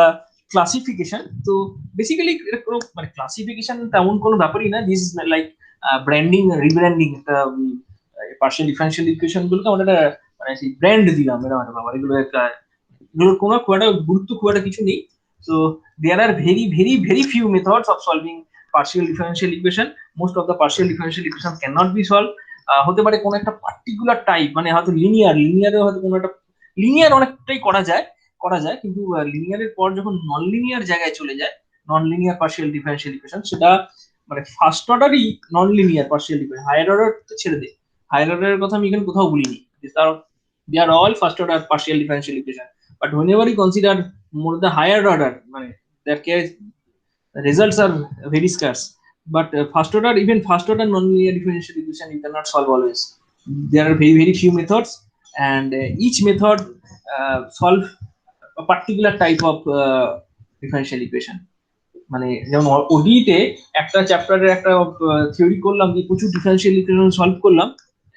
classification. তো basically মানে classification তেমন কোনো ব্যাপারই না, this is like branding, rebranding. একটা পার্শিয়াল ডিফারেনশিয়াল ইকুয়েশন গুলোকে আমরা একটা মানে সেই ব্র্যান্ড দিলাম, এরকম একটা ব্যাপার। এগুলোর কোনো খুব একটা গুরুত্ব খুব একটা কিছু নেই। So there are very very very few methods of solving partial differential equation. Most of the partial differential equation can not be solve. হতে পারে কোনো একটা পার্টিকুলার টাইপ, মানে হয়তো লিনিয়ারে হয়তো কোনো একটা লিনিয়ার অনেকটাই করা যায়, কিন্তু লিনিয়ারের পর যখন নন লিনিয়ার জায়গায় চলে যায়, non linear partial differential equation, সেটা মানে ফার্স্ট অর্ডারই non linear partial equation. Higher order তো ছেড়ে দে, হায়ার অর্ডারের কথা আমি এখানে কোথাও বলিনি, they are all first order partial differential equation, but whenever you consider more the higher order, মানে their case results are very scarce, but first order, even first order non-linear differential equation you cannot solve always. There are very very few methods, and each method solve a particular type of differential equation. মানে যেমন ওডিতে একটা চ্যাপ্টারের একটা theory করলাম, যে প্রচুর differential equation solve করলাম,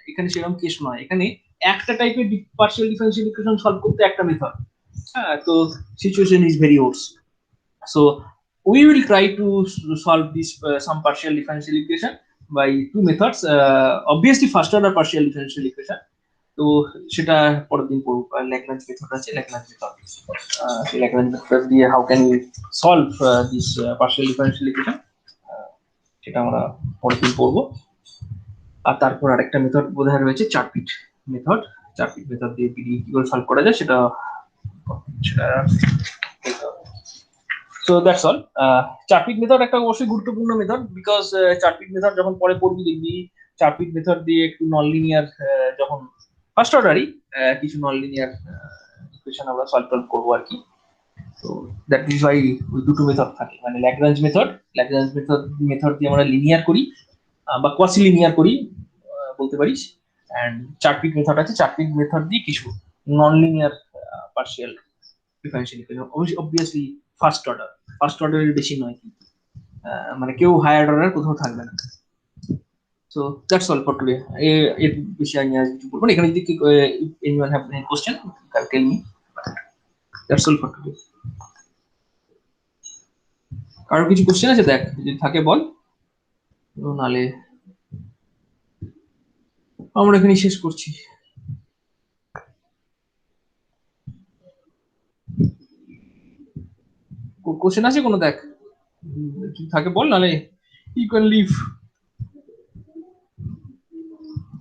এখানে সেরকম কেস নয়। এখানে একটা টাইপের পার্শিয়াল ডিফারেনশিয়াল ইকুয়েশন সলভ করতে একটা মেথড, হ্যাঁ, তো situation is very worse. So we will try to solve this some partial differential equation by two methods. Obviously first order partial differential equation, তো সেটা পরের দিন পড়ব। ল্যাগ্রাঞ্জ মেথড আছে, ল্যাগ্রাঞ্জ মেথড, সেই ল্যাগ্রাঞ্জ মেথড দিয়ে how can you solve this partial differential equation, সেটা আমরা পরের দিন পড়ব। আর তারপর আরেকটা মেথড বোধহয় রয়েছে, চার্টপিট মেথড। চার্টপিট মেথড দিয়ে পিডি কি করে সলভ করা যায় সেটা So that's all. চার্টপিট মেথড একটা অবশ্যই গুরুত্বপূর্ণ মেথড, বিকজ চার্টপিট মেথড যখন পরে পড়বি দেখবি চার্টপিট মেথড দিয়ে একটু নন লিনিয়ার, যখন ফার্স্ট অর্ডারই কিছু নন লিনিয়ার ইকুয়েশন আমরা সলভ করবো আর কি। তো দ্যাট ইজ ওয়াই ওই দুটো মেথড থাকে, মানে ল্যাগ্রাঞ্জ মেথড দিয়ে আমরা লিনিয়ার করি বা কোয়াসি লিনিয়ার করি বলতে পারিস, এন্ড চার্টপিট মেথড আছে, চার্টপিট মেথড দিয়ে কিছু নন linear partial differential equation, obviously first অর্ডারের বেশি নয়, মানে কেউ হায়ার অর্ডার কোথাও থাকবে না। So that's all for today. এর বিষয়ে আমি আজ কিছু বলবো না। এখানে যদি anyone have any question can tell me. That's all for today. কারো কিছু কোশ্চেন আছে দেখ, যদি থাকে বল, নালে আমরা এখানে শেষ করছি। কোশ্চেন আছে কোনো দেখ, যদি থাকে বল, নালে ইউ ক্যান লিভ।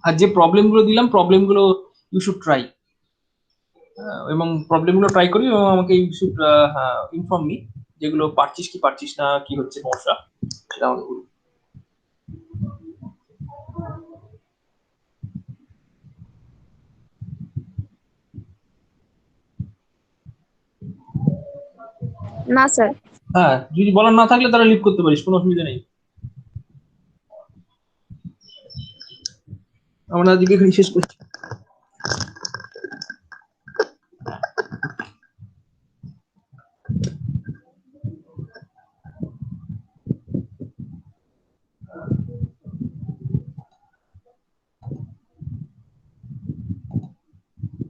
আর যে প্রবলেমগুলো দিলাম, প্রবলেমগুলো ইউ শুড ট্রাই, এবং প্রবলেমগুলো ট্রাই করি এবং আমাকে ইউ শুড ইনফর্ম মি, যেগুলো পারছিস কি পারছিস না, কি হচ্ছে সমস্যা, সেটা আমাকে বলুন। না স্যার। হ্যাঁ, যদি বলার না থাকলে তারা লিভ করতে পারিস, কোনো অসুবিধা নেই। আমরা আজকে এখানে শেষ করছি।